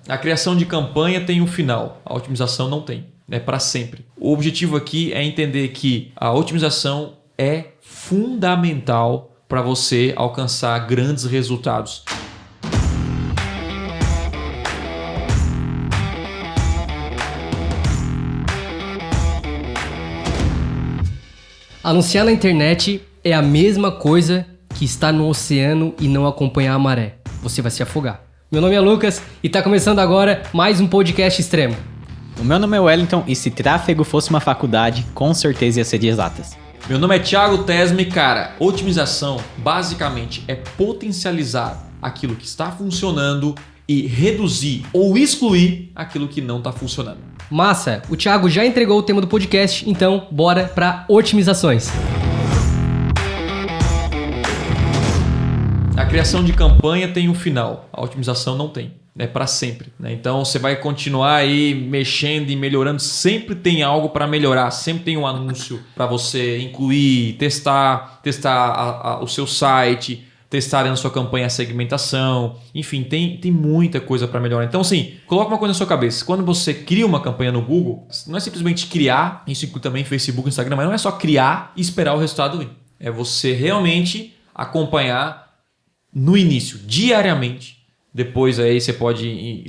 A criação de campanha tem um final, a otimização não tem, é para sempre. O objetivo aqui é entender que a otimização é fundamental para você alcançar grandes resultados. Anunciar na internet é a mesma coisa que estar no oceano e não acompanhar a maré. Você vai se afogar. Meu nome é Lucas e tá começando agora mais um podcast extremo. O meu nome é Wellington e se tráfego fosse uma faculdade, com certeza ia ser de exatas. Meu nome é Thiago Tesme, cara. Otimização basicamente é potencializar aquilo que está funcionando e reduzir ou excluir aquilo que não está funcionando. Massa, o Thiago já entregou o tema do podcast, então bora para otimizações. A criação de campanha tem um final, a otimização não tem, é para sempre, né? Então você vai continuar aí mexendo e melhorando, sempre tem algo para melhorar, sempre tem um anúncio para você incluir, testar o seu site, testar na sua campanha a segmentação, enfim, tem muita coisa para melhorar. Então assim, coloca uma coisa na sua cabeça, quando você cria uma campanha no Google, não é simplesmente criar, isso inclui também Facebook, Instagram, mas não é só criar e esperar o resultado vir, é você realmente acompanhar no início, diariamente. Depois aí você pode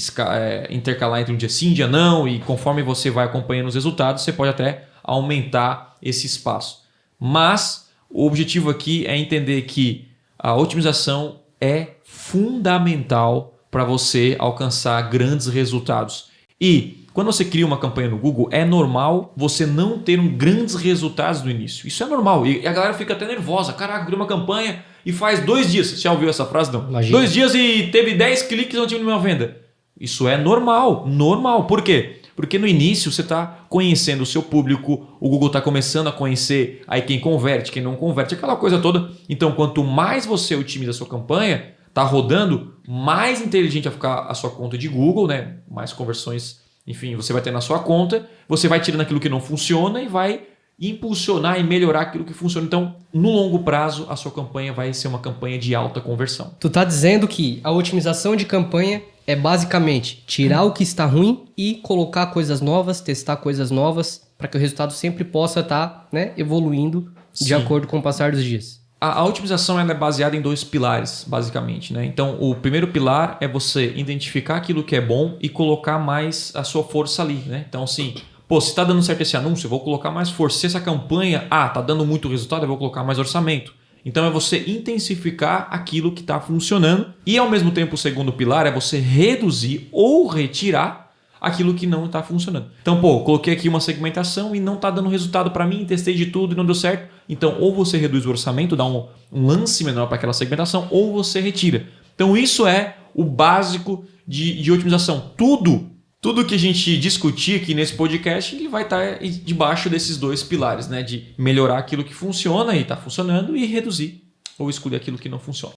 intercalar entre um dia sim, um dia não, e conforme você vai acompanhando os resultados, você pode até aumentar esse espaço. Mas o objetivo aqui é entender que a otimização é fundamental para você alcançar grandes resultados. E quando você cria uma campanha no Google, é normal você não ter grandes resultados no início. Isso é normal. E a galera fica até nervosa. Caraca, cria uma campanha e faz 2 dias. Você já ouviu essa frase? Não. Imagina. 2 dias e teve 10 cliques e não tive nenhuma venda. Isso é normal. Normal. Por quê? Porque no início você está conhecendo o seu público, o Google está começando a conhecer aí quem converte, quem não converte, aquela coisa toda. Então, quanto mais você otimiza a sua campanha, está rodando, mais inteligente vai ficar a sua conta de Google, né? Mais conversões, enfim, você vai ter na sua conta, você vai tirando aquilo que não funciona e vai impulsionar e melhorar aquilo que funciona. Então, no longo prazo, a sua campanha vai ser uma campanha de alta conversão. Tu tá dizendo que a otimização de campanha é basicamente tirar o que está ruim e colocar coisas novas, testar coisas novas, para que o resultado sempre possa estar, né, evoluindo de acordo com o passar dos dias. A otimização ela é baseada em 2 pilares, basicamente, né? Então, o primeiro pilar é você identificar aquilo que é bom e colocar mais a sua força ali, né? Então, assim, se está dando certo esse anúncio, eu vou colocar mais força. Se essa campanha, está dando muito resultado, eu vou colocar mais orçamento. Então, é você intensificar aquilo que está funcionando e, ao mesmo tempo, o segundo pilar é você reduzir ou retirar aquilo que não está funcionando. Então, coloquei aqui uma segmentação e não está dando resultado para mim, testei de tudo e não deu certo. Então, ou você reduz o orçamento, dá um lance menor para aquela segmentação, ou você retira. Então, isso é o básico de otimização. Tudo que a gente discutir aqui nesse podcast, ele vai estar debaixo desses 2 pilares, né? De melhorar aquilo que funciona e está funcionando e reduzir ou excluir aquilo que não funciona.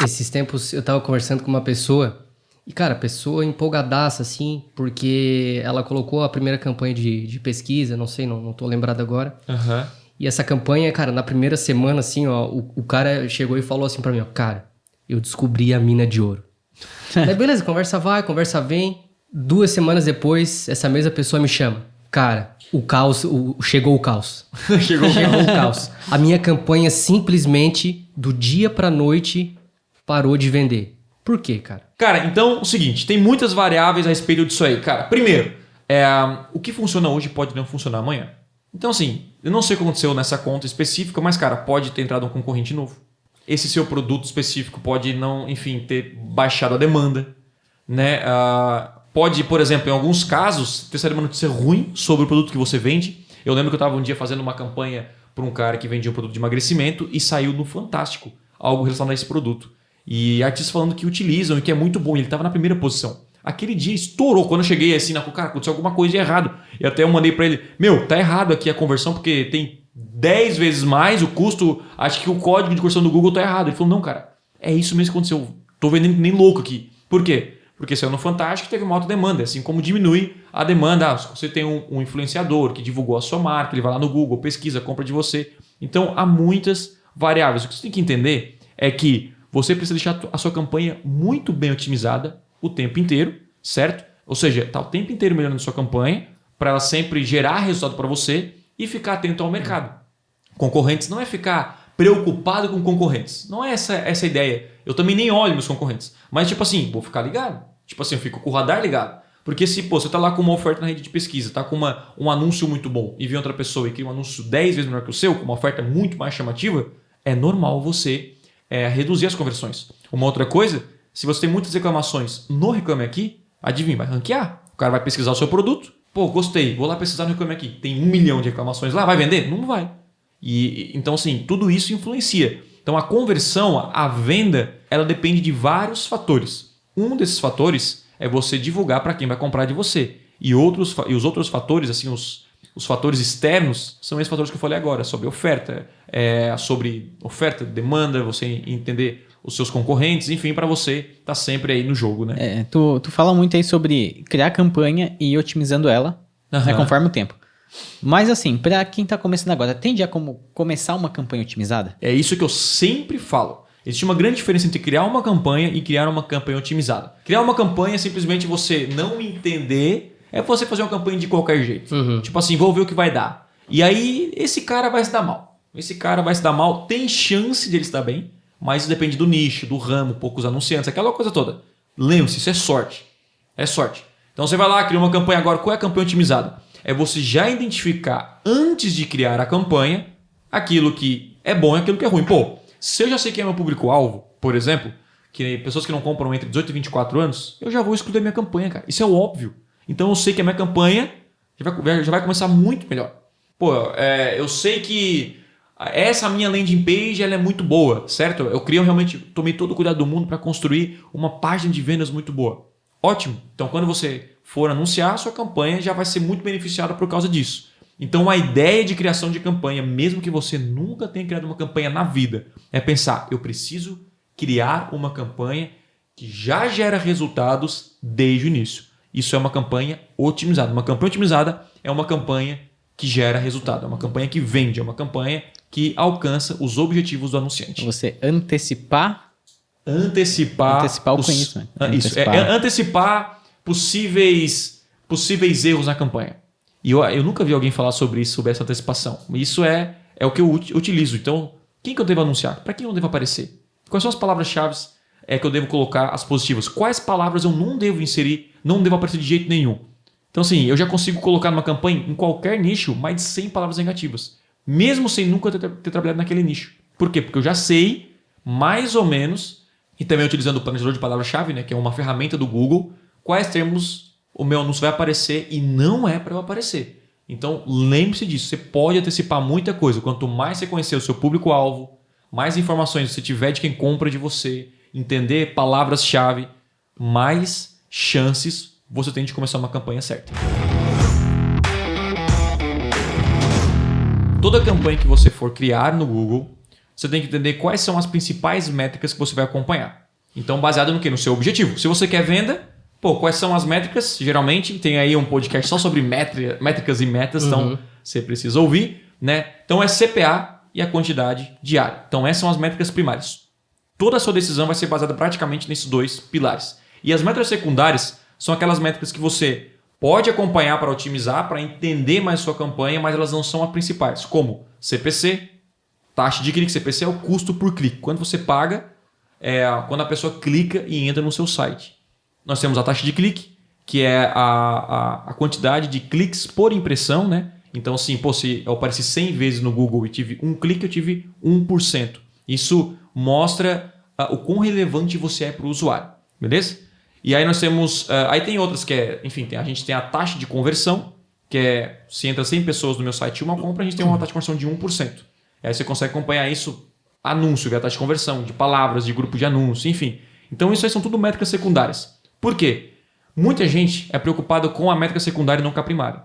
Esses tempos eu estava conversando com uma pessoa e, cara, a pessoa empolgadaça, assim, porque ela colocou a primeira campanha de pesquisa, não sei, não tô lembrado agora. Uhum. E essa campanha, cara, na primeira semana, assim, ó, o cara chegou e falou assim pra mim, ó, cara, eu descobri a mina de ouro. Daí, beleza, conversa vai, conversa vem. 2 semanas depois, essa mesma pessoa me chama. Cara, chegou o caos. Chegou o caos. A minha campanha simplesmente, do dia pra noite, parou de vender. Por quê, cara? Cara, então, o seguinte, tem muitas variáveis a respeito disso aí. Cara, primeiro, o que funciona hoje pode não funcionar amanhã. Então, assim, eu não sei o que aconteceu nessa conta específica, mas, cara, pode ter entrado um concorrente novo. Esse seu produto específico pode não, enfim, ter baixado a demanda, né? Pode, por exemplo, em alguns casos, ter saído uma notícia ruim sobre o produto que você vende. Eu lembro que eu estava um dia fazendo uma campanha para um cara que vendia um produto de emagrecimento e saiu no Fantástico algo relacionado a esse produto. E artistas falando que utilizam e que é muito bom. Ele estava na primeira posição. Aquele dia estourou. Quando eu cheguei assim, cara, aconteceu alguma coisa de errado. E até eu mandei para ele, tá errado aqui a conversão porque tem 10 vezes mais o custo. Acho que o código de conversão do Google tá errado. Ele falou, não, cara, é isso mesmo que aconteceu. Tô vendendo nem louco aqui. Por quê? Porque saiu no Fantástico e teve uma alta demanda. Assim como diminui a demanda. Se você tem um influenciador que divulgou a sua marca, ele vai lá no Google, pesquisa, compra de você. Então, há muitas variáveis. O que você tem que entender é que você precisa deixar a sua campanha muito bem otimizada o tempo inteiro, certo? Ou seja, tá o tempo inteiro melhorando sua campanha para ela sempre gerar resultado para você e ficar atento ao mercado. Concorrentes não é ficar preocupado com concorrentes. Não é essa a ideia. Eu também nem olho meus concorrentes. Mas tipo assim, vou ficar ligado. Tipo assim, eu fico com o radar ligado. Porque se você tá lá com uma oferta na rede de pesquisa, tá com um anúncio muito bom e vem outra pessoa e cria um anúncio 10 vezes melhor que o seu, com uma oferta muito mais chamativa, é normal você reduzir as conversões. Uma outra coisa, se você tem muitas reclamações no Reclame Aqui, adivinha, vai ranquear. O cara vai pesquisar o seu produto. Pô, gostei, vou lá pesquisar no Reclame Aqui. Tem 1 milhão de reclamações lá, vai vender? Não vai. Então, assim, tudo isso influencia. Então, a conversão, a venda, ela depende de vários fatores. Um desses fatores é você divulgar para quem vai comprar de você. E os outros fatores, assim, os fatores externos, são esses fatores que eu falei agora, sobre oferta, demanda, você entender os seus concorrentes, enfim, para você estar sempre aí no jogo, né? Tu fala muito aí sobre criar campanha e ir otimizando ela, né, conforme o tempo. Mas assim, para quem está começando agora, tem já como começar uma campanha otimizada? É isso que eu sempre falo. Existe uma grande diferença entre criar uma campanha e criar uma campanha otimizada. Criar uma campanha é simplesmente você não entender, é você fazer uma campanha de qualquer jeito. Tipo assim, vou ver o que vai dar. E aí, esse cara vai se dar mal. Tem chance de ele se dar bem, mas depende do nicho, do ramo, poucos anunciantes, aquela coisa toda. Lembre-se, isso é sorte. É sorte. Então você vai lá, cria uma campanha agora. Qual é a campanha otimizada? É você já identificar, antes de criar a campanha, aquilo que é bom e aquilo que é ruim. Pô, se eu já sei quem é meu público-alvo, por exemplo, que pessoas que não compram entre 18 e 24 anos, eu já vou excluir a minha campanha, cara. Isso é óbvio. Então eu sei que a minha campanha já vai começar muito melhor. Pô, eu sei que essa minha landing page ela é muito boa, certo? Eu tomei todo o cuidado do mundo para construir uma página de vendas muito boa. Ótimo. Então quando você for anunciar, a sua campanha já vai ser muito beneficiada por causa disso. Então a ideia de criação de campanha, mesmo que você nunca tenha criado uma campanha na vida, é pensar, eu preciso criar uma campanha que já gera resultados desde o início. Isso é uma campanha otimizada. Uma campanha otimizada é uma campanha que gera resultado, é uma campanha que vende, é uma campanha que alcança os objetivos do anunciante. Você antecipar o conhecimento. Isso, antecipar possíveis erros na campanha. E eu nunca vi alguém falar sobre essa antecipação. Isso é o que eu utilizo. Então, quem que eu devo anunciar? Para quem eu devo aparecer? Quais são as palavras-chave que eu devo colocar as positivas? Quais palavras eu não devo inserir, não devo aparecer de jeito nenhum? Então, assim, eu já consigo colocar numa campanha, em qualquer nicho, mais de 100 palavras negativas. Mesmo sem nunca ter trabalhado naquele nicho. Por quê? Porque eu já sei, mais ou menos, e também utilizando o planejador de palavras-chave, né, que é uma ferramenta do Google, quais termos o meu anúncio vai aparecer e não é para eu aparecer. Então, lembre-se disso. Você pode antecipar muita coisa. Quanto mais você conhecer o seu público-alvo, mais informações você tiver de quem compra de você, entender palavras-chave, mais chances você tem de começar uma campanha certa. Toda campanha que você for criar no Google, você tem que entender quais são as principais métricas que você vai acompanhar. Então, baseado no quê? No seu objetivo. Se você quer venda, quais são as métricas? Geralmente, tem aí um podcast só sobre métricas e metas, então você precisa ouvir, né? Então, é CPA e a quantidade diária. Então, essas são as métricas primárias. Toda a sua decisão vai ser baseada praticamente nesses dois pilares. E as métricas secundárias são aquelas métricas que você pode acompanhar para otimizar, para entender mais sua campanha, mas elas não são as principais, como CPC, taxa de clique. CPC é o custo por clique. Quando você paga, quando a pessoa clica e entra no seu site. Nós temos a taxa de clique, que é a quantidade de cliques por impressão, né? Então, assim, se eu apareci 100 vezes no Google e tive um clique, eu tive 1%. Isso mostra o quão relevante você é para o usuário, beleza? E aí nós temos... aí tem outras que a gente tem a taxa de conversão, que é se entra 100 pessoas no meu site e uma compra, a gente tem uma taxa de conversão de 1%. Aí você consegue acompanhar isso, anúncio, a taxa de conversão, de palavras, de grupo de anúncio, enfim. Então isso aí são tudo métricas secundárias. Por quê? Muita gente é preocupada com a métrica secundária e não com a primária.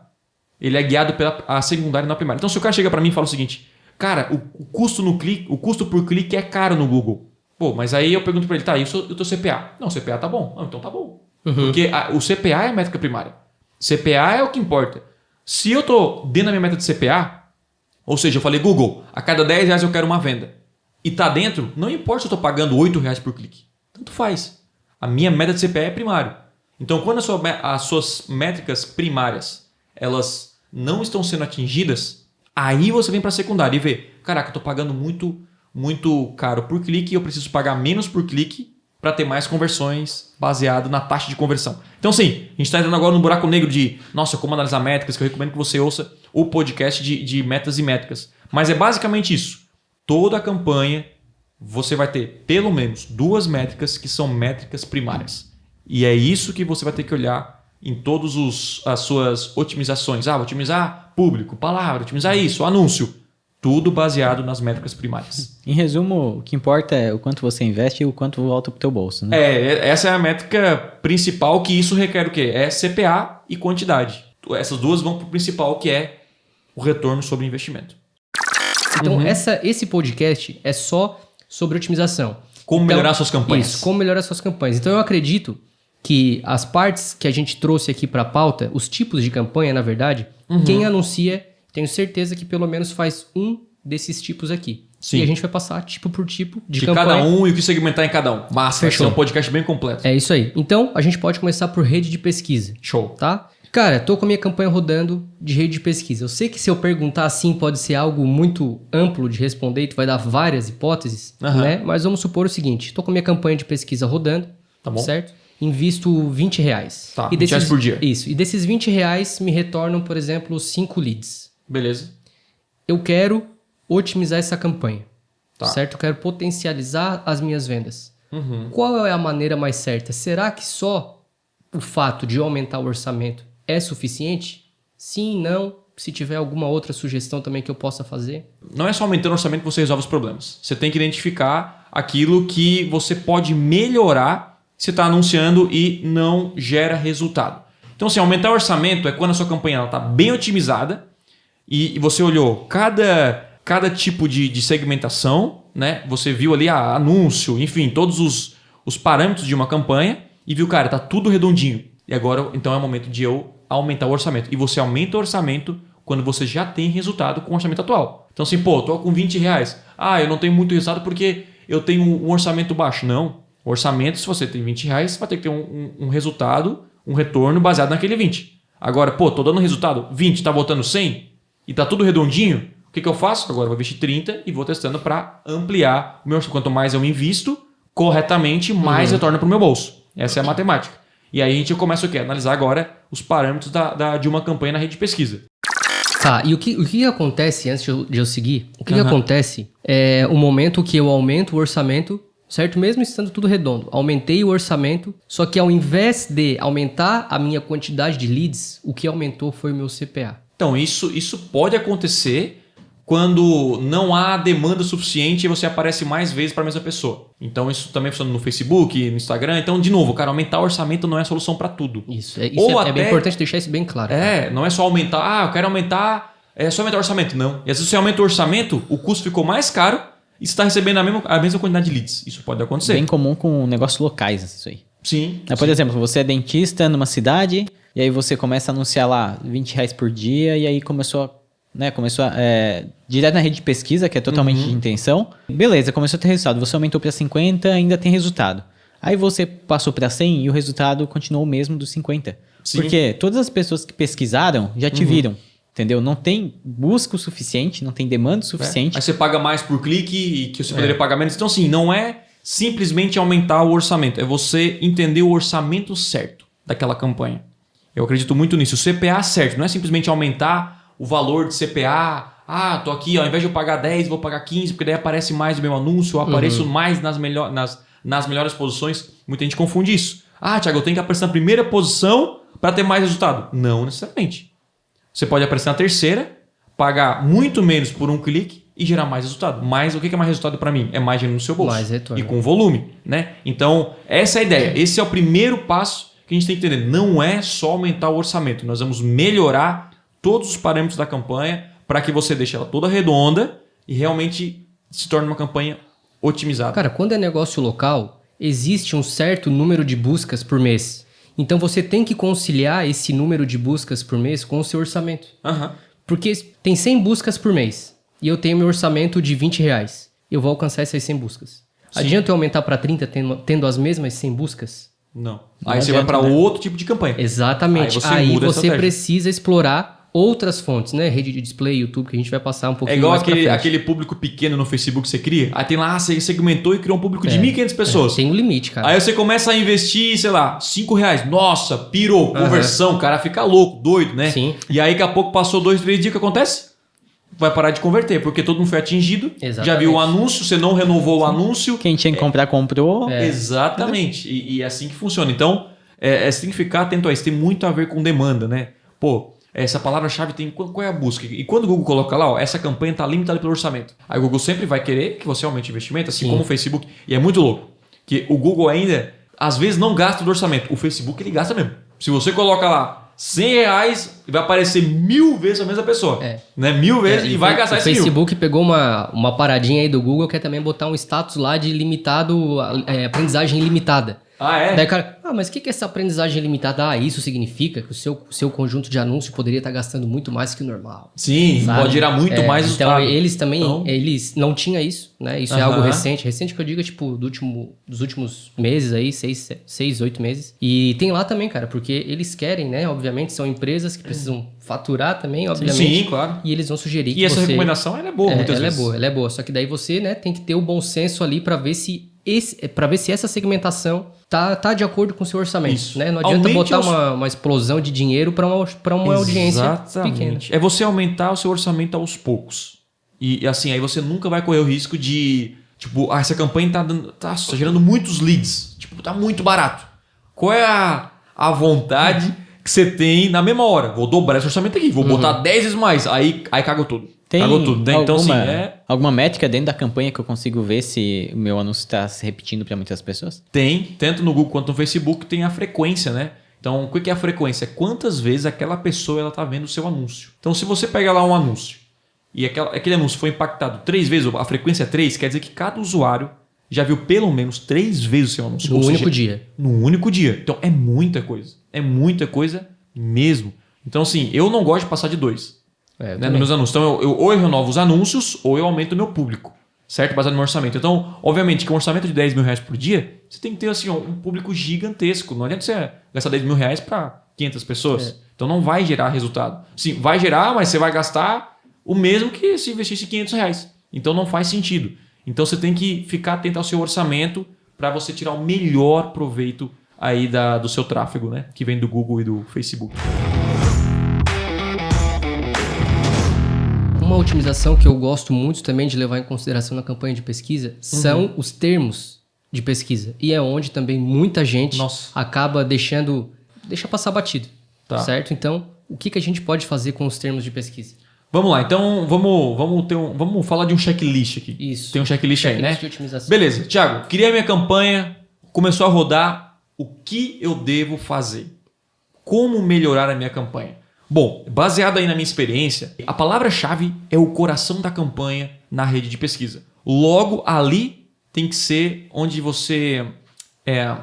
Ele é guiado pela secundária e não a primária. Então se o cara chega para mim e fala o seguinte, cara, o custo por clique é caro no Google. Mas aí eu pergunto para ele, tá, e o teu CPA? Não, o CPA tá bom. Não, então tá bom. Porque o CPA é a métrica primária. CPA é o que importa. Se eu tô dentro da minha meta de CPA, ou seja, eu falei, Google, a cada 10 reais eu quero uma venda. E tá dentro, não importa se eu tô pagando 8 reais por clique. Tanto faz. A minha meta de CPA é primário. Então, quando as suas métricas primárias elas não estão sendo atingidas, aí você vem para a secundária e vê, caraca, eu estou pagando muito caro por clique e eu preciso pagar menos por clique para ter mais conversões baseado na taxa de conversão. Então, sim, a gente está entrando agora no buraco negro de, nossa, como analisar métricas, que eu recomendo que você ouça o podcast de metas e métricas. Mas é basicamente isso. Toda a campanha você vai ter pelo menos 2 métricas que são métricas primárias. E é isso que você vai ter que olhar em todas as suas otimizações. Vou otimizar público, palavra, otimizar isso, anúncio. Tudo baseado nas métricas primárias. Em resumo, o que importa é o quanto você investe e o quanto volta para o teu bolso, né? Essa é a métrica principal, que isso requer o quê? É CPA e quantidade. Essas duas vão para o principal, que é o retorno sobre investimento. Então, esse podcast é só sobre otimização. Como melhorar suas campanhas. Isso, como melhorar suas campanhas. Então, eu acredito que as partes que a gente trouxe aqui para a pauta, os tipos de campanha, na verdade, quem anuncia... Tenho certeza que pelo menos faz um desses tipos aqui. Sim. E a gente vai passar tipo por tipo de campanha. Cada um e o que segmentar em cada um. Massa, vai ser um podcast bem completo. É isso aí. Então, a gente pode começar por rede de pesquisa. Show. Tá? Cara, tô com a minha campanha rodando de rede de pesquisa. Eu sei que se eu perguntar assim pode ser algo muito amplo de responder e tu vai dar várias hipóteses, né? Mas vamos supor o seguinte. Tô com a minha campanha de pesquisa rodando, tá bom? Certo? Invisto R$20. Tá, R$20 por dia. Isso. E desses R$20 me retornam, por exemplo, 5 leads. Beleza. Eu quero otimizar essa campanha, certo? Eu quero potencializar as minhas vendas. Qual é a maneira mais certa? Será que só o fato de aumentar o orçamento é suficiente? Sim, não. Se tiver alguma outra sugestão também que eu possa fazer. Não é só aumentando o orçamento que você resolve os problemas. Você tem que identificar aquilo que você pode melhorar se está anunciando e não gera resultado. Então, assim, aumentar o orçamento é quando a sua campanha está bem otimizada e você olhou cada tipo de segmentação, né? Você viu ali anúncio, enfim, todos os parâmetros de uma campanha e viu, cara, tá tudo redondinho. E agora, então, é o momento de eu aumentar o orçamento. E você aumenta o orçamento quando você já tem resultado com o orçamento atual. Então, assim, tô com R$20. Eu não tenho muito resultado porque eu tenho um orçamento baixo. Não. O orçamento, se você tem R$20, você vai ter que ter um resultado, um retorno baseado naquele 20. Agora, tô dando resultado 20, tá voltando 100 e tá tudo redondinho, o que eu faço? Agora eu vou investir 30 e vou testando para ampliar o meu orçamento. Quanto mais eu invisto corretamente, mais retorna para o meu bolso. Essa é a matemática. E aí a gente começa o quê? Analisar agora os parâmetros de uma campanha na rede de pesquisa. Tá, e o que acontece, antes de eu seguir, o que acontece é o momento que eu aumento o orçamento, certo? Mesmo estando tudo redondo. Aumentei o orçamento, só que ao invés de aumentar a minha quantidade de leads, o que aumentou foi o meu CPA. Então, isso pode acontecer quando não há demanda suficiente e você aparece mais vezes para a mesma pessoa. Então, isso também funciona no Facebook, no Instagram. Então, de novo, cara, aumentar o orçamento não é a solução para tudo. Isso é bem importante deixar isso bem claro. Cara. Não é só aumentar, eu quero aumentar, é só aumentar o orçamento. Não. E às vezes você aumenta o orçamento, o custo ficou mais caro e você está recebendo a mesma quantidade de leads. Isso pode acontecer. Bem comum com negócios locais, isso aí. Sim. Por exemplo, você é dentista numa cidade e aí você começa a anunciar lá R$20 por dia e aí começou direto na rede de pesquisa, que é totalmente de intenção. Beleza, começou a ter resultado. Você aumentou para 50, ainda tem resultado. Aí você passou para 100 e o resultado continuou o mesmo dos 50. Sim. Porque todas as pessoas que pesquisaram já te viram. Entendeu? Não tem busca o suficiente, não tem demanda o suficiente. Aí você paga mais por clique e que você poderia pagar menos. Então, assim, não é simplesmente aumentar o orçamento. É você entender o orçamento certo daquela campanha. Eu acredito muito nisso. O CPA certo. Não é simplesmente aumentar o valor de CPA. Tô aqui, ao invés de eu pagar 10, vou pagar 15, porque daí aparece mais o meu anúncio, eu apareço mais nas melhores posições. Muita gente confunde isso. Thiago, eu tenho que aparecer na primeira posição para ter mais resultado. Não necessariamente. Você pode aparecer na terceira, pagar muito menos por um clique e gerar mais resultado. Mas o que é mais resultado para mim? É mais dinheiro no seu bolso. Mais retorno. E com volume, né? Então, essa é a ideia. Esse é o primeiro passo que a gente tem que entender. Não é só aumentar o orçamento. Nós vamos melhorar todos os parâmetros da campanha para que você deixe ela toda redonda e realmente se torne uma campanha otimizada. Cara, quando é negócio local, existe um certo número de buscas por mês. Então você tem que conciliar esse número de buscas por mês com o seu orçamento. Porque tem 100 buscas por mês e eu tenho meu orçamento de R$20. Eu vou alcançar essas 100 buscas. Sim. Adianta eu aumentar para 30 tendo as mesmas 100 buscas? Não. Não Aí você vai adianta, para né? outro tipo de campanha. Exatamente. Aí você muda a você estratégia. precisa explorar outras fontes, né? Rede de display, YouTube, que a gente vai passar um É pouquinho igual mais pra frente. aquele público pequeno no Facebook que você cria. Aí tem lá, você segmentou e criou um público de 1.500 pessoas. Tem um limite, cara. Aí você começa a investir, sei lá, R$5. Nossa, pirou, conversão, o cara fica louco, doido, né? Sim. E aí daqui a pouco passou 2, 3 dias, o que acontece? Vai parar de converter, porque todo mundo foi atingido. Exatamente. Já viu o anúncio, você não renovou o anúncio. Quem tinha que comprar, comprou. Exatamente. E é assim que funciona. Então, você tem que ficar atento a isso. Tem muito a ver com demanda, né? Pô, essa palavra-chave tem... Qual é a busca? E quando o Google coloca lá, ó, essa campanha está limitada pelo orçamento. Aí o Google sempre vai querer que você aumente o investimento, assim como o Facebook. E é muito louco. Que o Google ainda, às vezes, não gasta do orçamento. O Facebook, ele gasta mesmo. Se você coloca lá R$100, vai aparecer 1000 vezes a mesma pessoa. Né? 1000 vezes e vai gastar esse O 1000. Facebook pegou uma paradinha aí do Google, que é também botar um status lá de limitado, aprendizagem ilimitada. Ah, é? Daí o cara, mas o que é essa aprendizagem limitada? Isso significa que o seu conjunto de anúncios poderia estar gastando muito mais que o normal. Sim, Sabe? pode gerar muito mais Então, resultado. eles também, Então- eles não tinham isso, né? Isso é algo recente. Recente que eu digo, tipo, dos últimos meses aí, 6, 8 meses. E tem lá também, cara, porque eles querem, né? Obviamente, são empresas que precisam faturar também, obviamente. Sim, claro. E eles vão sugerir que E essa você... recomendação, ela é boa, muitas vezes. Ela é boa. Só que daí você, né, tem que ter o bom senso ali pra ver se essa segmentação tá de acordo com o seu orçamento, Isso. né? Não adianta Aumente botar uma explosão de dinheiro pra uma audiência pequena. É você aumentar o seu orçamento aos poucos. E assim, aí você nunca vai correr o risco de... Tipo, essa campanha tá gerando muitos leads. Tipo, tá muito barato. Qual é a vontade que você tem na mesma hora? Vou dobrar esse orçamento aqui. Vou botar 10 vezes mais. Aí cagou tudo. Cagou tudo, né? Então, assim, alguma métrica dentro da campanha que eu consigo ver se o meu anúncio está se repetindo para muitas pessoas? Tem, tanto no Google quanto no Facebook, tem a frequência, né? Então, o que é a frequência? É quantas vezes aquela pessoa ela tá vendo o seu anúncio. Então, se você pega lá um anúncio e aquele anúncio foi impactado 3 vezes, a frequência é 3, quer dizer que cada usuário já viu pelo menos 3 vezes o seu anúncio. No único dia. No único dia. Então, é muita coisa. É muita coisa mesmo. Então, assim, eu não gosto de passar de 2. Nos meus anúncios. Então, ou eu renovo os anúncios ou eu aumento o meu público. Certo? Baseado no meu orçamento. Então, obviamente, que um orçamento de R$10.000 por dia, você tem que ter assim, um público gigantesco. Não adianta você gastar R$10.000 para 500 pessoas. Então, não vai gerar resultado. Sim, vai gerar, mas você vai gastar o mesmo que se investisse R$500. Então, não faz sentido. Então, você tem que ficar atento ao seu orçamento para você tirar o melhor proveito aí do seu tráfego, né? Que vem do Google e do Facebook. Uma otimização que eu gosto muito também de levar em consideração na campanha de pesquisa são os termos de pesquisa. E é onde também muita gente acaba deixa passar batido. Tá. Certo? Então, o que a gente pode fazer com os termos de pesquisa? Vamos lá, então vamos falar de um checklist aqui. Isso. Tem um checklist aí, né? De otimização. Beleza, Thiago, criei a minha campanha, começou a rodar, o que eu devo fazer? Como melhorar a minha campanha? Bom, baseado aí na minha experiência, a palavra-chave é o coração da campanha na rede de pesquisa. Logo, ali tem que ser onde você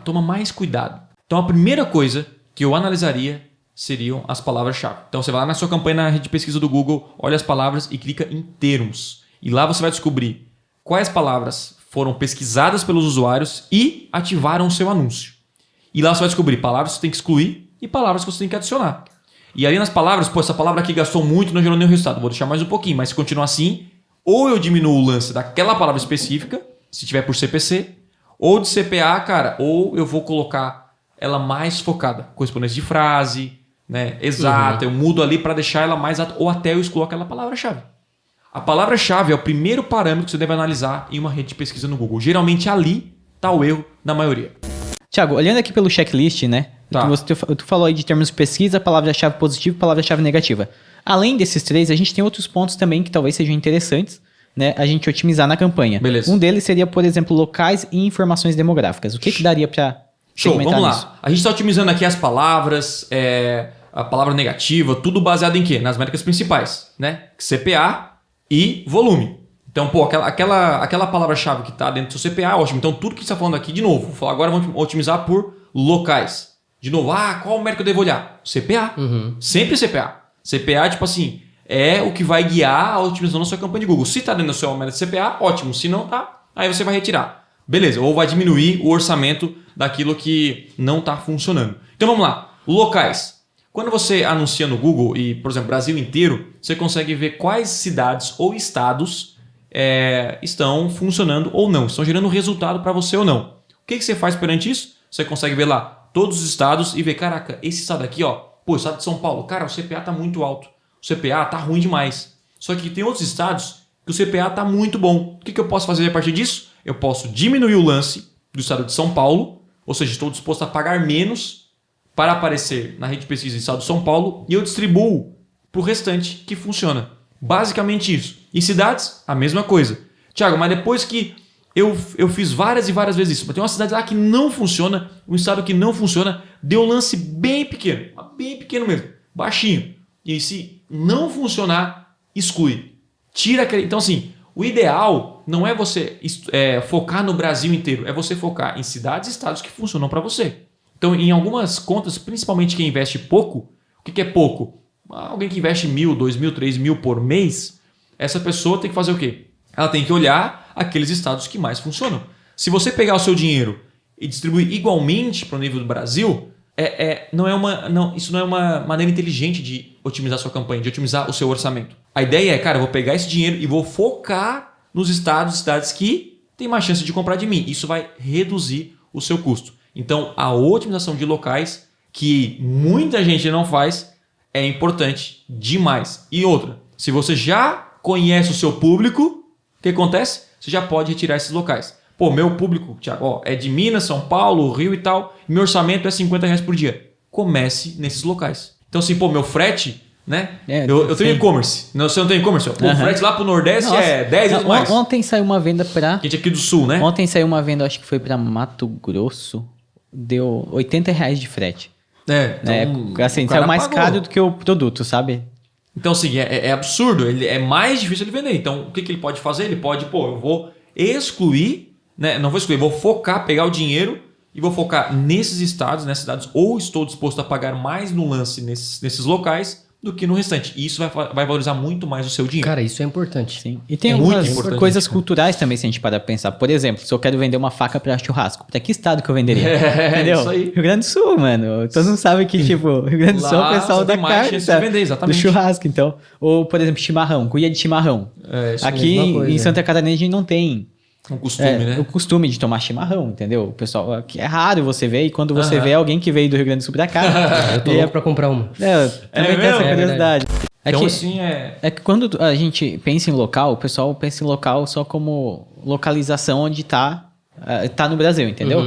toma mais cuidado. Então, a primeira coisa que eu analisaria seriam as palavras-chave. Então, você vai lá na sua campanha na rede de pesquisa do Google, olha as palavras e clica em termos. E lá você vai descobrir quais palavras foram pesquisadas pelos usuários e ativaram o seu anúncio. E lá você vai descobrir palavras que você tem que excluir e palavras que você tem que adicionar. E ali nas palavras, essa palavra aqui gastou muito, não gerou nenhum resultado. Vou deixar mais um pouquinho, mas se continuar assim, ou eu diminuo o lance daquela palavra específica, se tiver por CPC, ou de CPA, cara, ou eu vou colocar ela mais focada, correspondência de frase, né, exata, eu mudo ali para deixar ela mais ou até eu excluo aquela palavra-chave. A palavra-chave é o primeiro parâmetro que você deve analisar em uma rede de pesquisa no Google. Geralmente ali está o erro na maioria. Tiago, olhando aqui pelo checklist, né? Tá. Tu falou aí de termos de pesquisa, palavra-chave positiva e palavra-chave negativa. Além desses 3, a gente tem outros pontos também que talvez sejam interessantes, né? A gente otimizar na campanha. Beleza. Um deles seria, por exemplo, locais e informações demográficas. O que daria para segmentar vamos nisso? lá. A gente está otimizando aqui as palavras, a palavra negativa, tudo baseado em quê? Nas métricas principais, né? CPA e volume. Então, aquela palavra-chave que está dentro do seu CPA, ótimo. Então, tudo que você está falando aqui, de novo, vou falar agora, vamos otimizar por locais. De novo, qual métrica eu devo olhar? CPA. Sempre CPA. CPA, tipo assim, é o que vai guiar a otimização da sua campanha de Google. Se está dentro da sua métrica de CPA, ótimo. Se não tá, aí você vai retirar. Beleza, ou vai diminuir o orçamento daquilo que não está funcionando. Então vamos lá, locais. Quando você anuncia no Google e, por exemplo, Brasil inteiro, você consegue ver quais cidades ou estados estão funcionando ou não, estão gerando resultado para você ou não. O que você faz perante isso? Você consegue ver lá todos os estados e ver, caraca, esse estado aqui, ó, pô, o estado de São Paulo, cara, o CPA está muito alto, o CPA está ruim demais. Só que tem outros estados que o CPA está muito bom. O que eu posso fazer a partir disso? Eu posso diminuir o lance do estado de São Paulo, ou seja, estou disposto a pagar menos para aparecer na rede de pesquisa do estado de São Paulo e eu distribuo para o restante que funciona. Basicamente isso. E cidades, a mesma coisa. Tiago, mas depois que eu fiz várias e várias vezes isso, mas tem uma cidade lá que não funciona, um estado que não funciona, deu um lance bem pequeno mesmo, baixinho. E se não funcionar, exclui. Tira aquele... Então assim, o ideal não é você focar no Brasil inteiro, é você focar em cidades e estados que funcionam para você. Então, em algumas contas, principalmente quem investe pouco, o que é pouco? Alguém que investe 1.000, 2.000, 3.000 por mês, essa pessoa tem que fazer o quê? Ela tem que olhar aqueles estados que mais funcionam. Se você pegar o seu dinheiro e distribuir igualmente para o nível do Brasil, isso não é uma maneira inteligente de otimizar a sua campanha, de otimizar o seu orçamento. A ideia é, cara, eu vou pegar esse dinheiro e vou focar nos estados e cidades que têm mais chance de comprar de mim. Isso vai reduzir o seu custo. Então, a otimização de locais, que muita gente não faz, é importante demais. E outra, se você já conhece o seu público, o que acontece? Você já pode retirar esses locais. Pô, meu público, Thiago, é de Minas, São Paulo, Rio e tal, e meu orçamento é R$50 por dia. Comece nesses locais. Então, assim, pô, meu frete, né? Eu tenho e-commerce. Não, você não tem e-commerce? Pô, o frete lá pro Nordeste é 10 vezes mais. Ontem saiu uma venda pra... Gente aqui do Sul, né? Ontem saiu uma venda, acho que foi pra Mato Grosso. Deu R$80 de frete. Então, assim, saiu mais caro do que o produto, sabe? Então, assim, é absurdo. É mais difícil ele vender. Então, o que ele pode fazer? Ele pode, eu vou excluir, né? Não vou excluir, vou focar, pegar o dinheiro e vou focar nesses estados, nessas cidades, ou estou disposto a pagar mais no lance nesses locais do que no restante. E isso vai valorizar muito mais o seu dinheiro. Cara, isso é importante. Sim. E tem algumas coisas culturais também, se a gente parar pra pensar. Por exemplo, se eu quero vender uma faca pra churrasco, pra que estado que eu venderia? Entendeu? Isso aí. Rio Grande do Sul, mano. Todo mundo sabe que, tipo, Rio Grande do Sul é o pessoal da carne, do churrasco, então. Ou, por exemplo, chimarrão, cuia de chimarrão. Aqui em Santa Catarina a gente não tem um costume, né? O costume de tomar chimarrão, entendeu? O pessoal aqui é raro você ver, e quando você vê alguém que veio do Rio Grande do Sul pra cá. Eu tô louco pra comprar uma. Também tem essa curiosidade. Então, assim, É que quando a gente pensa em local, o pessoal pensa em local só como localização onde tá no Brasil, entendeu?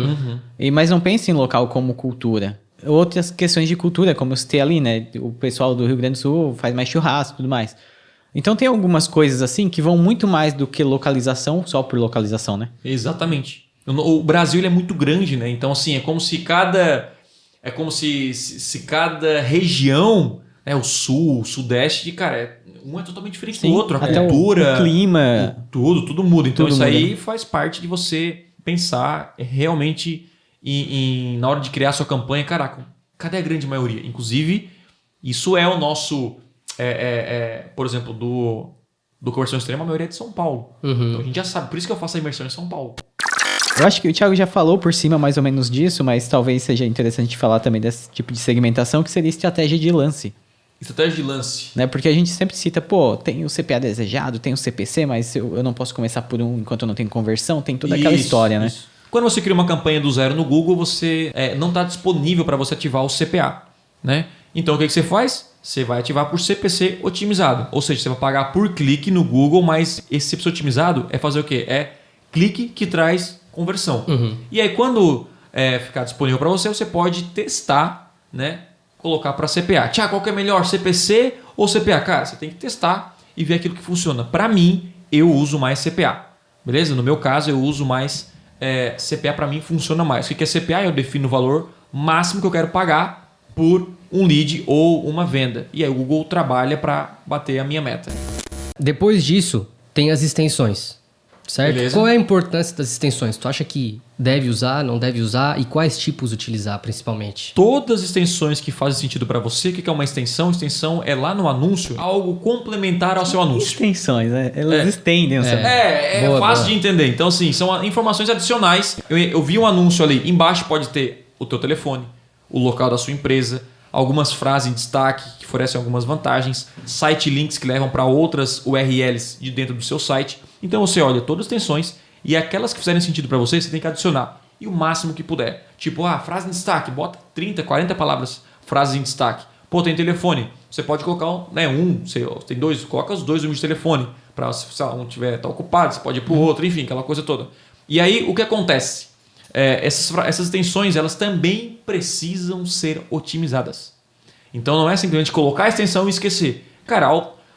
Mas não pensa em local como cultura. Outras questões de cultura, como eu citei ali, né? O pessoal do Rio Grande do Sul faz mais churrasco e tudo mais. Então tem algumas coisas assim que vão muito mais do que localização, só por localização, né? Exatamente. O Brasil ele é muito grande, né? Então, assim, é como se cada região, né? O sul, o sudeste, cara, um é totalmente diferente do outro. A cultura, o clima, tudo muda. Então, tudo isso muda. aí faz parte de você pensar realmente na hora de criar a sua campanha. Caraca, cadê a grande maioria? Inclusive, isso é o nosso... por exemplo, do Conversão Extrema, a maioria é de São Paulo. Então a gente já sabe, por isso que eu faço a imersão em São Paulo. Eu acho que o Thiago já falou por cima mais ou menos disso, mas talvez seja interessante falar também desse tipo de segmentação, que seria estratégia de lance. Estratégia de lance. Né? Porque a gente sempre cita, tem o CPA desejado, tem o CPC, mas eu não posso começar por um enquanto eu não tenho conversão, tem toda aquela história, né? Quando você cria uma campanha do zero no Google, você não está disponível para você ativar o CPA, né? Então o que você faz? Você vai ativar por CPC otimizado. Ou seja, você vai pagar por clique no Google, mas esse CPC otimizado é fazer o quê? É clique que traz conversão. E aí quando ficar disponível para você, você pode testar, né? Colocar para CPA. Tiago, qual que é melhor, CPC ou CPA? Cara, você tem que testar e ver aquilo que funciona. Para mim, eu uso mais CPA. Beleza? No meu caso, eu uso mais CPA. Para mim, funciona mais. O que é CPA? Eu defino o valor máximo que eu quero pagar por um lead ou uma venda. E aí o Google trabalha para bater a minha meta. Depois disso, tem as extensões. Certo? Beleza. Qual é a importância das extensões? Tu acha que deve usar, não deve usar? E quais tipos utilizar, principalmente? Todas as extensões que fazem sentido para você, o que é uma extensão? Extensão é lá no anúncio, algo complementar ao seu anúncio. Extensões, né? Elas estendem o seu... É Boa, fácil boa. de entender. Então, assim, são informações adicionais. Eu vi um anúncio ali. Embaixo pode ter o teu telefone, o local da sua empresa, algumas frases em destaque que oferecem algumas vantagens, site links que levam para outras URLs de dentro do seu site. Então, você olha todas as extensões e aquelas que fizerem sentido para você tem que adicionar. E o máximo que puder. Tipo, frase em destaque. Bota 30, 40 palavras, frases em destaque. Pô, tem telefone. Você pode colocar tem dois, coloca os dois números de telefone. Para se um tiver tá ocupado, você pode ir para o outro, enfim, aquela coisa toda. E aí, o que acontece? Essas extensões, elas também precisam ser otimizadas. Então, não é simplesmente colocar a extensão e esquecer. Cara,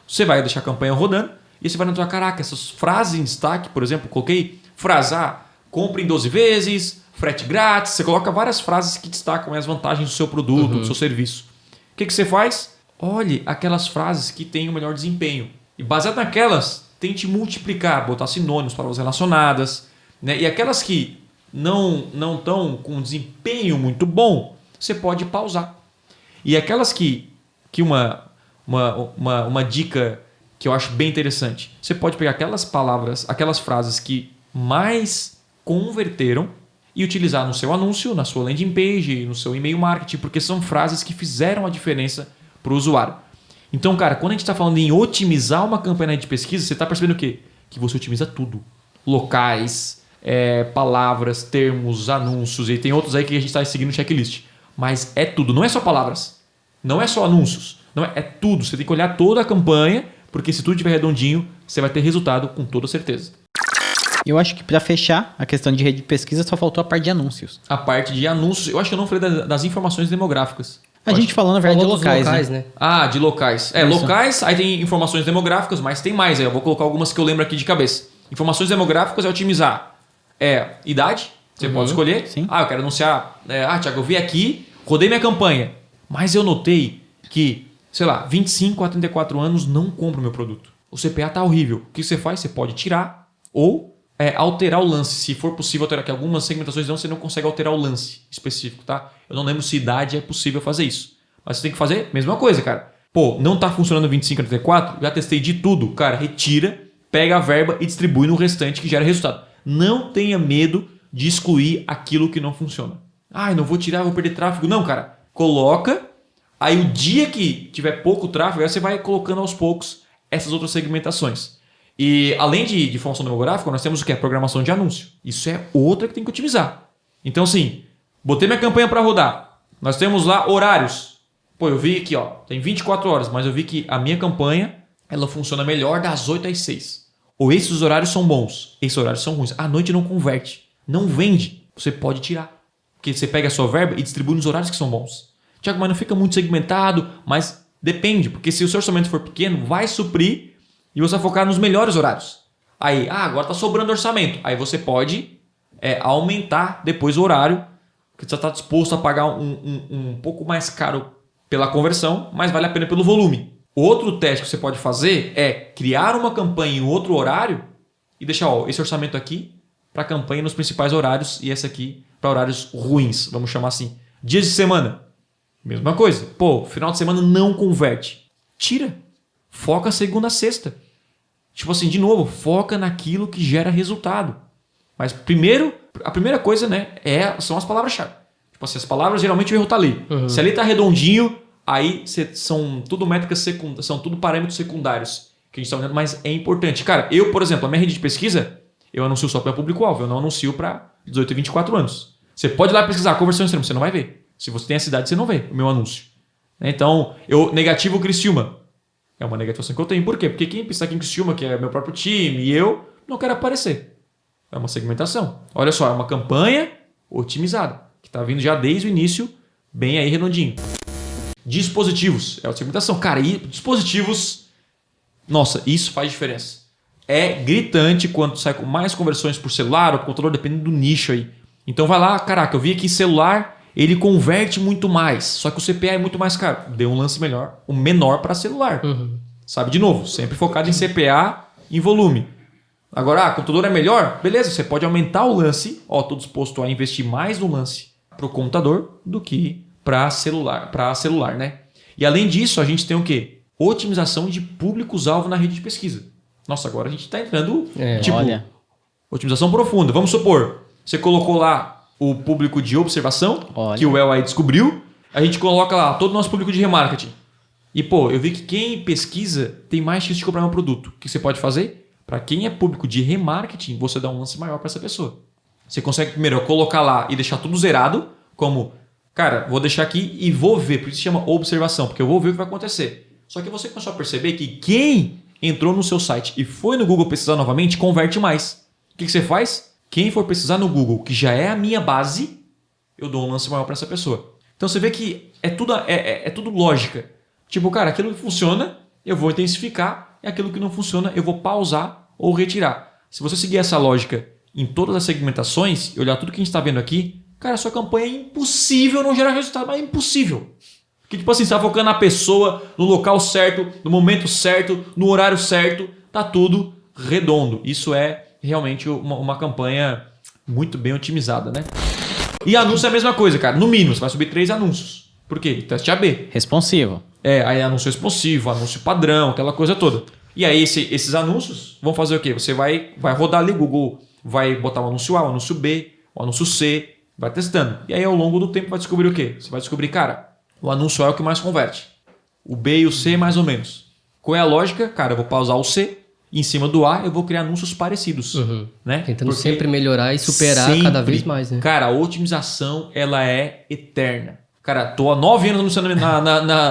você vai deixar a campanha rodando e você vai notar, caraca, essas frases em destaque, por exemplo, coloquei frase, compre em 12 vezes, frete grátis. Você coloca várias frases que destacam as vantagens do seu produto, do seu serviço. O que você faz? Olhe aquelas frases que têm o melhor desempenho. E baseado naquelas, tente multiplicar, botar sinônimos, palavras relacionadas. Né? E aquelas que não estão com um desempenho muito bom, você pode pausar. E aquelas que uma dica que eu acho bem interessante, você pode pegar aquelas palavras, aquelas frases que mais converteram e utilizar no seu anúncio, na sua landing page, no seu e-mail marketing, porque são frases que fizeram a diferença para o usuário. Então, cara, quando a gente está falando em otimizar uma campanha de pesquisa, você está percebendo o quê? Que você otimiza tudo. Locais, palavras, termos, anúncios, e tem outros aí que a gente está seguindo o checklist. Mas é tudo, não é só palavras, não é só anúncios, não é tudo. Você tem que olhar toda a campanha, porque se tudo estiver redondinho, você vai ter resultado com toda certeza. Eu acho que para fechar a questão de rede de pesquisa, só faltou a parte de anúncios. A parte de anúncios, eu acho que eu não falei das informações demográficas. A gente falou, na verdade, Falou de dos locais, né? De locais. Locais, aí tem informações demográficas, mas tem mais. Aí eu vou colocar algumas que eu lembro aqui de cabeça. Informações demográficas é otimizar. Idade, você pode escolher. Sim. Eu quero anunciar. Thiago, eu vi aqui, rodei minha campanha, mas eu notei que, 25 a 34 anos não compram o meu produto. O CPA tá horrível. O que você faz? Você pode tirar ou alterar o lance. Se for possível alterar, que algumas segmentações você não consegue alterar o lance específico, tá? Eu não lembro se idade é possível fazer isso. Mas você tem que fazer a mesma coisa, cara. Pô, não tá funcionando 25 a 34? Já testei de tudo. Cara, retira, pega a verba e distribui no restante que gera resultado. Não tenha medo de excluir aquilo que não funciona. Não vou tirar, vou perder tráfego. Não, cara. Coloca. Aí o dia que tiver pouco tráfego, aí você vai colocando aos poucos essas outras segmentações. E além de informação demográfica, nós temos o que? Programação de anúncio. Isso é outra que tem que otimizar. Então, assim, botei minha campanha para rodar. Nós temos lá horários. Pô, eu vi aqui, tem 24 horas, mas eu vi que a minha campanha ela funciona melhor das 8 às 6. Ou esses horários são bons, esses horários são ruins. À noite não converte, não vende. Você pode tirar. Porque você pega a sua verba e distribui nos horários que são bons. Tiago, mas não fica muito segmentado, mas depende. Porque se o seu orçamento for pequeno, vai suprir e você vai focar nos melhores horários. Aí, agora está sobrando orçamento. Aí você pode aumentar depois o horário, que você está disposto a pagar um pouco mais caro pela conversão, mas vale a pena pelo volume. Outro teste que você pode fazer é criar uma campanha em outro horário e deixar esse orçamento aqui para campanha nos principais horários e esse aqui para horários ruins, vamos chamar assim. Dias de semana, mesma coisa. Pô, final de semana não converte. Tira. Foca segunda a sexta. Tipo assim, de novo, foca naquilo que gera resultado. Mas a primeira coisa, né, são as palavras-chave. Tipo assim, as palavras geralmente o erro tá ali. Se ali tá redondinho, aí são tudo métricas são tudo parâmetros secundários que a gente está olhando, mas é importante. Cara, eu, por exemplo, a minha rede de pesquisa, eu anuncio só para público-alvo, eu não anuncio para 18 e 24 anos. Você pode ir lá pesquisar conversão extrema, você não vai ver. Se você tem a cidade, você não vê o meu anúncio. Então, eu negativo Criciúma. É uma negativação que eu tenho. Por quê? Porque quem pensar aqui em Criciúma, que é meu próprio time, e eu não quero aparecer. É uma segmentação. Olha só, é uma campanha otimizada, que está vindo já desde o início, bem aí redondinho. Dispositivos. É a segmentação. Cara, e dispositivos... Nossa, isso faz diferença. É gritante quando sai com mais conversões por celular ou por computador, dependendo do nicho aí. Então vai lá, caraca, eu vi aqui celular, ele converte muito mais, só que o CPA é muito mais caro. Dê um lance melhor, menor para celular. Sabe, de novo, sempre focado em CPA, em volume. Agora, computador é melhor? Beleza, você pode aumentar o lance. Ó, tô disposto a investir mais no lance para o computador do que para celular, né? E além disso, a gente tem o quê? Otimização de públicos-alvo na rede de pesquisa. Nossa, agora a gente está entrando, olha. otimização profunda. Vamos supor, você colocou lá o público de observação, Olha. que o El aí descobriu. A gente coloca lá todo o nosso público de remarketing. E, pô, eu vi que quem pesquisa tem mais chance de comprar um produto. O que você pode fazer? Para quem é público de remarketing, você dá um lance maior para essa pessoa. Você consegue primeiro colocar lá e deixar tudo zerado, como, cara, vou deixar aqui e vou ver. Por isso se chama observação, porque eu vou ver o que vai acontecer. Só que você começou a perceber que quem entrou no seu site e foi no Google pesquisar novamente, converte mais. O que você faz? Quem for pesquisar no Google, que já é a minha base, eu dou um lance maior para essa pessoa. Então você vê que é tudo lógica. Tipo, cara, aquilo que funciona, eu vou intensificar, e aquilo que não funciona, eu vou pausar ou retirar. Se você seguir essa lógica em todas as segmentações e olhar tudo que a gente está vendo aqui, cara, a sua campanha é impossível não gerar resultado, mas é impossível. Porque, tipo assim, você está focando na pessoa, no local certo, no momento certo, no horário certo, tá tudo redondo. Isso é realmente uma campanha muito bem otimizada, né? E anúncio é a mesma coisa, cara. No mínimo, você vai subir 3 anúncios. Por quê? Teste AB. Responsivo. Aí anúncio responsivo, anúncio padrão, aquela coisa toda. E aí esses anúncios vão fazer o quê? Você vai rodar ali o Google, vai botar o anúncio A, o anúncio B, o anúncio C, vai testando. E aí ao longo do tempo vai descobrir o quê? Você vai descobrir, cara, o anúncio A é o que mais converte. O B e o C mais ou menos. Qual é a lógica? Cara, eu vou pausar o C e em cima do A eu vou criar anúncios parecidos. Né? Tentando sempre melhorar e superar cada vez mais, né? Cara, a otimização ela é eterna. Cara, tô há 9 anos anunciando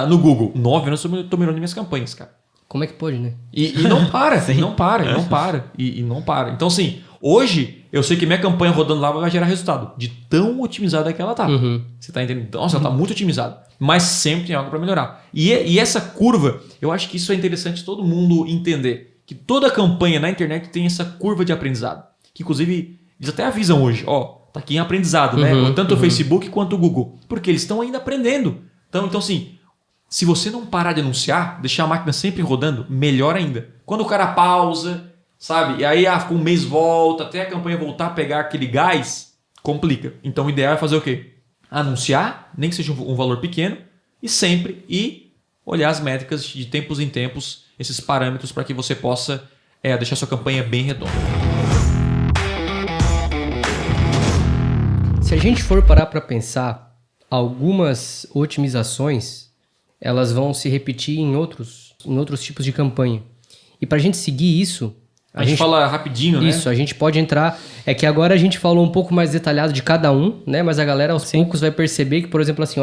no Google. 9 anos eu tô melhorando minhas campanhas, cara. Como é que pode, né? E não para, não para. Então, assim, hoje eu sei que minha campanha rodando lá vai gerar resultado. De tão otimizada que ela tá. Você tá entendendo? Nossa, ela tá muito otimizada. Mas sempre tem algo para melhorar. E essa curva, eu acho que isso é interessante todo mundo entender. Que toda campanha na internet tem essa curva de aprendizado. Que, inclusive, eles até avisam hoje, ó, tá aqui em aprendizado, né? Tanto o Facebook quanto o Google. Porque eles estão ainda aprendendo. Então, assim, se você não parar de anunciar, deixar a máquina sempre rodando, melhor ainda. Quando o cara pausa, sabe? E aí fica um mês, volta, até a campanha voltar a pegar aquele gás, complica. Então o ideal é fazer o quê? Anunciar, nem que seja um valor pequeno, e olhar as métricas de tempos em tempos, esses parâmetros para que você possa deixar sua campanha bem redonda. Se a gente for parar para pensar, algumas otimizações elas vão se repetir em outros tipos de campanha. E para a gente seguir isso... A gente fala rapidinho, né? Isso, a gente pode entrar... É que agora a gente falou um pouco mais detalhado de cada um, né? Mas a galera aos poucos vai perceber que, por exemplo, assim,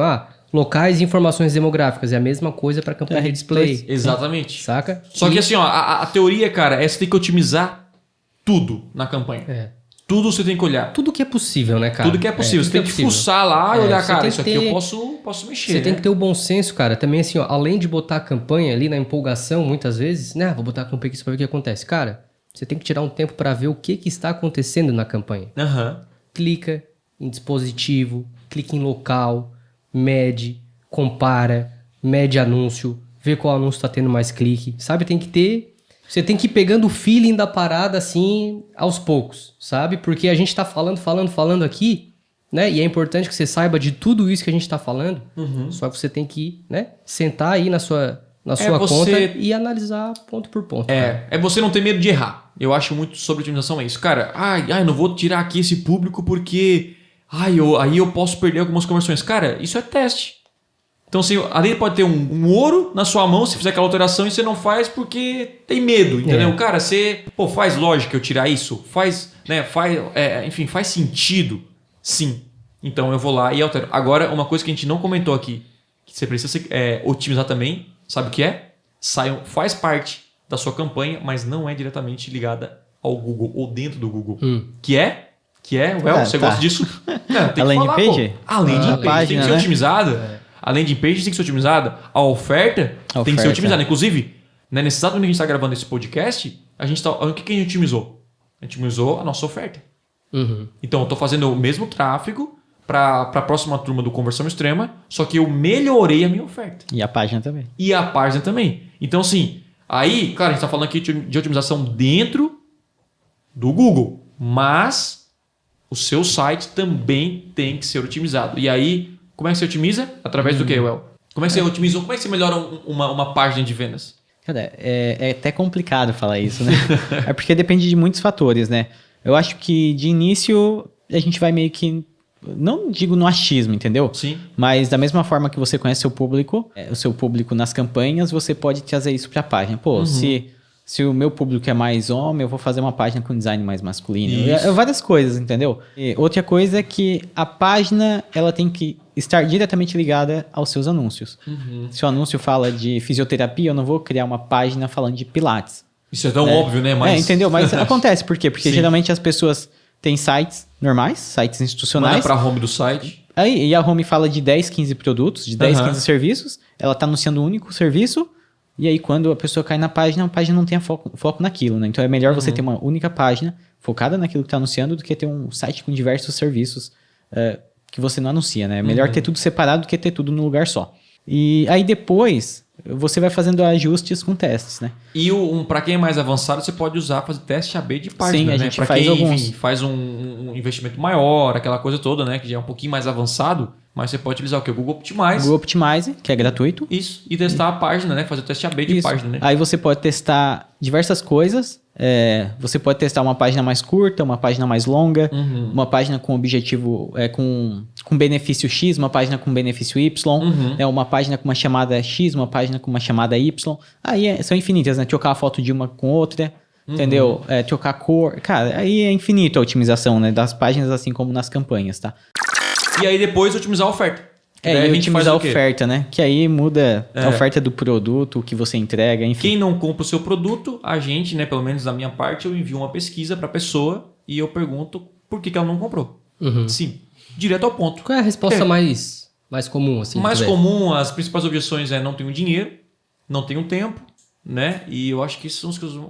locais e informações demográficas é a mesma coisa para campanha de display. Exatamente. Saca? Só que assim, a teoria, cara, você tem que otimizar tudo na campanha. Tudo você tem que olhar. Tudo que é possível, né, cara? Tudo que é possível. Você tem que fuçar lá e olhar, cara, isso aqui eu posso mexer. Você tem que ter o bom senso, cara. Também assim, além de botar a campanha ali na empolgação, muitas vezes, né? Vou botar a campanha aqui só pra ver o que acontece. Cara, você tem que tirar um tempo para ver o que está acontecendo na campanha. Clica em dispositivo, clica em local, mede, compara, mede anúncio, vê qual anúncio está tendo mais clique. Sabe, você tem que ir pegando o feeling da parada assim aos poucos, sabe? Porque a gente tá falando aqui, né? E é importante que você saiba de tudo isso que a gente tá falando. Só que você tem que, né? Sentar aí na sua conta e analisar ponto por ponto. É você não ter medo de errar. Eu acho muito sobre otimização é isso. Cara, não vou tirar aqui esse público porque aí eu posso perder algumas conversões. Cara, isso é teste. Então, assim, ali pode ter um ouro na sua mão se fizer aquela alteração e você não faz porque tem medo, entendeu? Cara, você faz lógica eu tirar isso? Faz sentido? Sim. Então eu vou lá e altero. Agora, uma coisa que a gente não comentou aqui, que você precisa otimizar também, sabe o que é? Faz parte da sua campanha, mas não é diretamente ligada ao Google ou dentro do Google. Que é? Você gosta disso? Não, tem Além que falar, de page? Além de page, tem que ser otimizada. Além de page, tem que ser otimizada. A oferta tem que ser otimizada. Inclusive, né, nesse exato momento que a gente está gravando esse podcast, o que a gente otimizou? A gente otimizou a nossa oferta. Então, eu estou fazendo o mesmo tráfego para a próxima turma do Conversão Extrema, só que eu melhorei a minha oferta. E a página também. Então, assim, aí, claro, a gente está falando aqui de otimização dentro do Google. Mas o seu site também tem que ser otimizado. E aí, como é que você otimiza? Através do quê, Well? Como é que você otimiza? Como é que você melhora uma página de vendas? Cara, é até complicado falar isso, né? É porque depende de muitos fatores, né? Eu acho que de início a gente vai meio que... Não digo no achismo, entendeu? Sim. Mas da mesma forma que você conhece o seu público nas campanhas, você pode trazer isso para a página. Pô, se o meu público é mais homem, eu vou fazer uma página com design mais masculino. Várias coisas, entendeu? E outra coisa é que a página ela tem que estar diretamente ligada aos seus anúncios. Se o anúncio fala de fisioterapia, eu não vou criar uma página falando de pilates. Isso é tão óbvio, né? Mas... entendeu? Mas acontece. Por quê? Porque Sim. geralmente as pessoas têm sites normais, sites institucionais. Manda para a home do site. Aí, e a home fala de 10, 15 produtos, de 10, 15 serviços. Ela está anunciando um único serviço. E aí, quando a pessoa cai na página, a página não tem foco naquilo, né? Então, é melhor você ter uma única página focada naquilo que está anunciando do que ter um site com diversos serviços que você não anuncia, né? É melhor ter tudo separado do que ter tudo num lugar só. E aí, depois, você vai fazendo ajustes com testes, né? E para quem é mais avançado, você pode fazer teste AB de página, Sim, né? a gente Pra faz quem, alguns. enfim, faz um investimento maior, aquela coisa toda, né? Que já é um pouquinho mais avançado, mas você pode utilizar o quê? O Google Optimize. Google Optimize, que é gratuito. Isso. E testar a página, né? Fazer o teste AB de página, né? Aí você pode testar diversas coisas. Você pode testar uma página mais curta, uma página mais longa, uma página com objetivo, com benefício X, uma página com benefício Y, uma página com uma chamada X, uma página com uma chamada Y. Aí são infinitas, né? Trocar a foto de uma com outra, entendeu? Trocar a cor. Cara, aí é infinito a otimização, né? Das páginas, assim como nas campanhas, tá? E aí depois otimizar a oferta. E otimizar a oferta, né? Que aí muda a oferta do produto, o que você entrega, enfim. Quem não compra o seu produto, a gente, né? Pelo menos da minha parte, eu envio uma pesquisa para a pessoa e eu pergunto por que ela não comprou. Sim, direto ao ponto. Qual é a resposta mais comum? Assim, Mais comum, as principais objeções é não tenho dinheiro, não tenho tempo, né? E eu acho que isso são as coisas...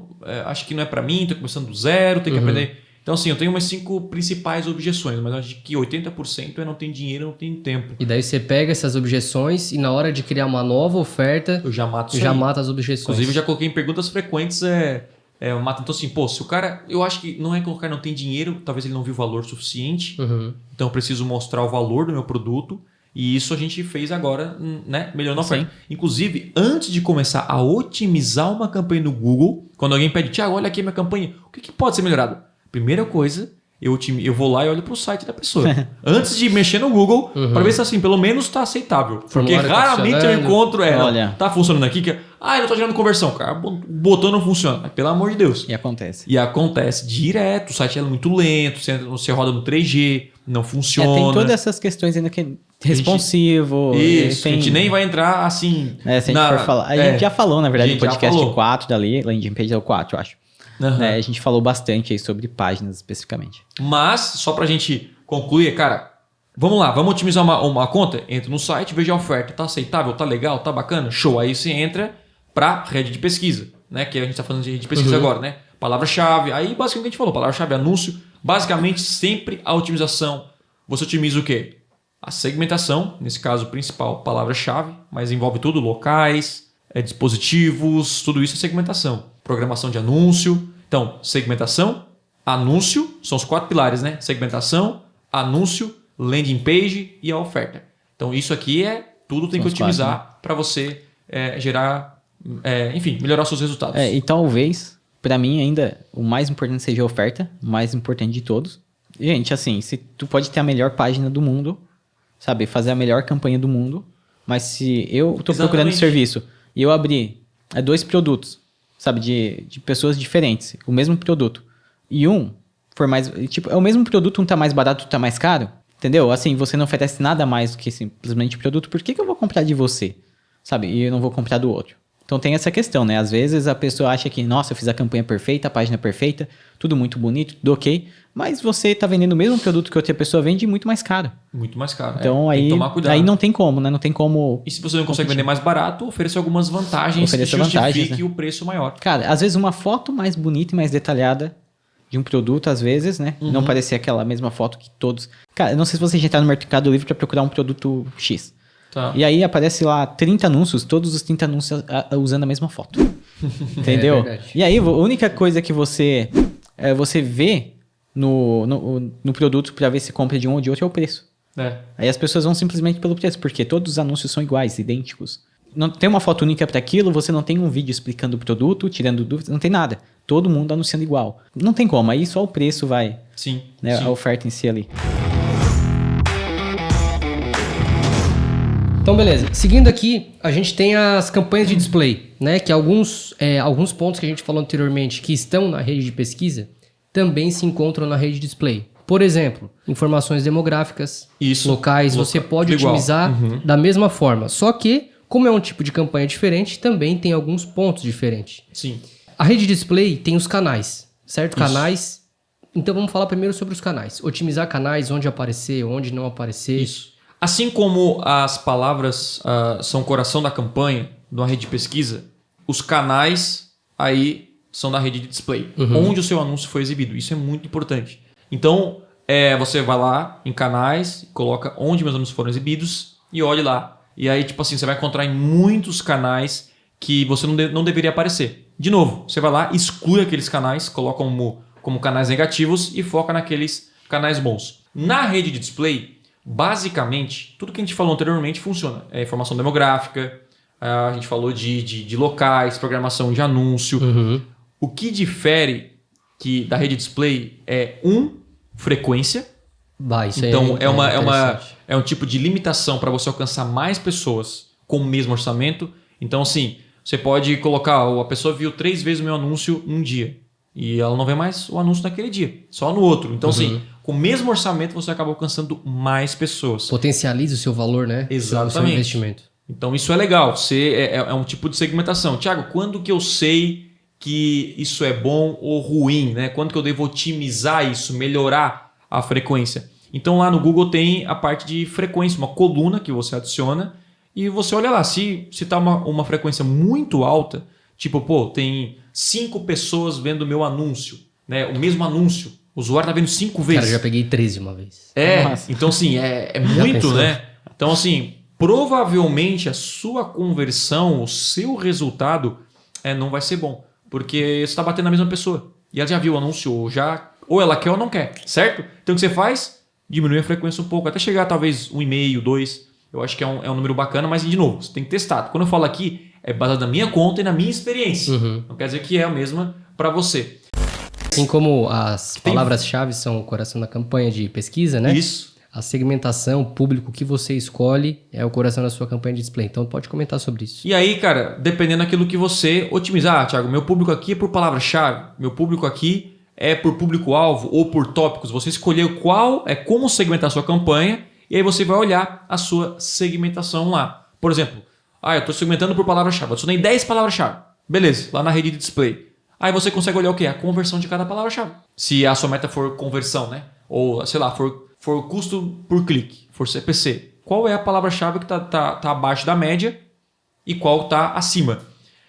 acho que não é para mim, tô começando do zero, tenho que aprender... Então, assim, eu tenho umas 5 principais objeções, mas eu acho que 80% é não tem dinheiro, não tem tempo. E daí você pega essas objeções e na hora de criar uma nova oferta, eu já mato isso já aí. mata as objeções. Inclusive, eu já coloquei em perguntas frequentes, eu mato. Então, assim, se o cara... Eu acho que não é que o cara não tem dinheiro, talvez ele não viu o valor suficiente, então eu preciso mostrar o valor do meu produto, e isso a gente fez agora, né? Melhorando a oferta. Inclusive, antes de começar a otimizar uma campanha no Google, quando alguém pede, Thiago, olha aqui a minha campanha, o que pode ser melhorado? Primeira coisa, eu vou lá e olho para o site da pessoa. Antes de mexer no Google, para ver se assim, pelo menos está aceitável. Porque raramente eu encontro, tá funcionando aqui, não está gerando conversão, cara. O botão não funciona. Mas, pelo amor de Deus. E acontece. E acontece direto, o site é muito lento, você roda no 3G, não funciona. Tem todas essas questões ainda que é responsivo. Isso, a gente nem vai entrar assim... se a gente for falar. A gente já falou, na verdade, no podcast 4 dali, landing page é o 4, eu acho. A gente falou bastante aí sobre páginas especificamente. Mas, só pra gente concluir, cara, vamos lá, vamos otimizar uma conta? Entra no site, veja a oferta, tá aceitável, tá legal, tá bacana? Show, aí você entra pra rede de pesquisa, né? Que a gente tá falando de rede de pesquisa agora, né? Palavra-chave, aí basicamente o que a gente falou, palavra-chave, anúncio, basicamente sempre a otimização. Você otimiza o quê? A segmentação, nesse caso principal, palavra-chave, mas envolve tudo, locais, dispositivos, tudo isso é segmentação. Programação de anúncio. Então, segmentação, anúncio, são os 4 pilares, né? Segmentação, anúncio, landing page e a oferta. Então, isso aqui tudo tem que otimizar para você gerar, melhorar os seus resultados. E talvez, para mim ainda, o mais importante seja a oferta, o mais importante de todos. Gente, assim, se tu pode ter a melhor página do mundo, sabe? Fazer a melhor campanha do mundo, mas se eu tô procurando serviço e eu abrir 2 produtos, sabe, de pessoas diferentes, o mesmo produto, e for mais, tipo, é o mesmo produto, um tá mais barato, outro tá mais caro, entendeu? Assim, você não oferece nada mais do que simplesmente o produto, por que eu vou comprar de você, sabe, e eu não vou comprar do outro? Então tem essa questão, né? Às vezes a pessoa acha que, nossa, eu fiz a campanha perfeita, a página perfeita, tudo muito bonito, tudo ok, mas você tá vendendo o mesmo produto que outra pessoa vende muito mais caro. Muito mais caro. Então aí, tem que tomar cuidado. Aí não tem como, né? Não tem como... E se você não consegue vender mais barato, ofereça algumas vantagens que justifique o preço maior. Cara, às vezes uma foto mais bonita e mais detalhada de um produto, às vezes, né? Não parecer aquela mesma foto que todos... Cara, eu não sei se você já tá no Mercado Livre para procurar um produto X. Tá. E aí aparece lá 30 anúncios, todos os 30 anúncios usando a mesma foto. Entendeu? E aí a única coisa que você você vê no produto para ver se compra de um ou de outro é o preço. Aí as pessoas vão simplesmente pelo preço, porque todos os anúncios são iguais, idênticos. Não tem uma foto única para aquilo, você não tem um vídeo explicando o produto, tirando dúvidas, não tem nada. Todo mundo anunciando igual. Não tem como, aí só o preço vai. Sim. Né, sim. a oferta em si ali. Então, beleza. Seguindo aqui, a gente tem as campanhas de display, né? Que alguns pontos que a gente falou anteriormente que estão na rede de pesquisa também se encontram na rede de display. Por exemplo, informações demográficas, locais, você pode otimizar da mesma forma. Só que, como é um tipo de campanha diferente, também tem alguns pontos diferentes. Sim. A rede de display tem os canais, certo? Isso. Canais. Então vamos falar primeiro sobre os canais. Otimizar canais, onde aparecer, onde não aparecer. Isso. Assim como as palavras são o coração da campanha, de uma rede de pesquisa, os canais aí são da rede de display, onde o seu anúncio foi exibido. Isso é muito importante. Então, você vai lá em canais, coloca onde meus anúncios foram exibidos e olhe lá. E aí, tipo assim, você vai encontrar em muitos canais que você não deveria aparecer. De novo, você vai lá, exclui aqueles canais, coloca como canais negativos e foca naqueles canais bons. Na rede de display, basicamente, tudo que a gente falou anteriormente funciona. É informação demográfica, a gente falou de locais, programação de anúncio. O que difere da rede display é frequência. Isso então é um tipo de limitação para você alcançar mais pessoas com o mesmo orçamento. Então, assim, você pode colocar, a pessoa viu 3 vezes o meu anúncio um dia e ela não vê mais o anúncio naquele dia, só no outro. Então, assim, com o mesmo orçamento você acaba alcançando mais pessoas. Potencializa o seu valor, né? Exatamente. O seu investimento. Então, isso é legal. É um tipo de segmentação. Thiago, quando que eu sei que isso é bom ou ruim, né? Quando que eu devo otimizar isso, melhorar a frequência? Então lá no Google tem a parte de frequência, uma coluna que você adiciona e você olha lá, se está uma frequência muito alta, tipo, tem 5 pessoas vendo o meu anúncio, né? O mesmo anúncio, o usuário está vendo 5 vezes. Cara, eu já peguei 13 uma vez. Nossa. Então assim, é muito, né? Então assim, provavelmente a sua conversão, o seu resultado não vai ser bom. Porque você está batendo na mesma pessoa. E ela já viu o anúncio, ou ela quer ou não quer, certo? Então o que você faz? Diminui a frequência um pouco, até chegar talvez 1,5, 2. Eu acho que é um número bacana, mas de novo, você tem que testar. Quando eu falo aqui, é baseado na minha conta e na minha experiência. Não quer dizer que é a mesma para você. Assim como as palavras-chave são o coração da campanha de pesquisa, né? Isso. A segmentação, o público que você escolhe é o coração da sua campanha de display. Então pode comentar sobre isso. E aí, cara, dependendo daquilo que você otimizar, Thiago, meu público aqui é por palavra-chave, meu público aqui é por público-alvo ou por tópicos. Você escolheu como segmentar a sua campanha e aí você vai olhar a sua segmentação lá. Por exemplo, eu estou segmentando por palavra-chave. Eu adicionei 10 palavras-chave. Beleza, lá na rede de display. Aí você consegue olhar o quê? A conversão de cada palavra-chave. Se a sua meta for conversão, né? Ou, sei lá, for custo por clique, for CPC. Qual é a palavra-chave que tá abaixo da média e qual está acima?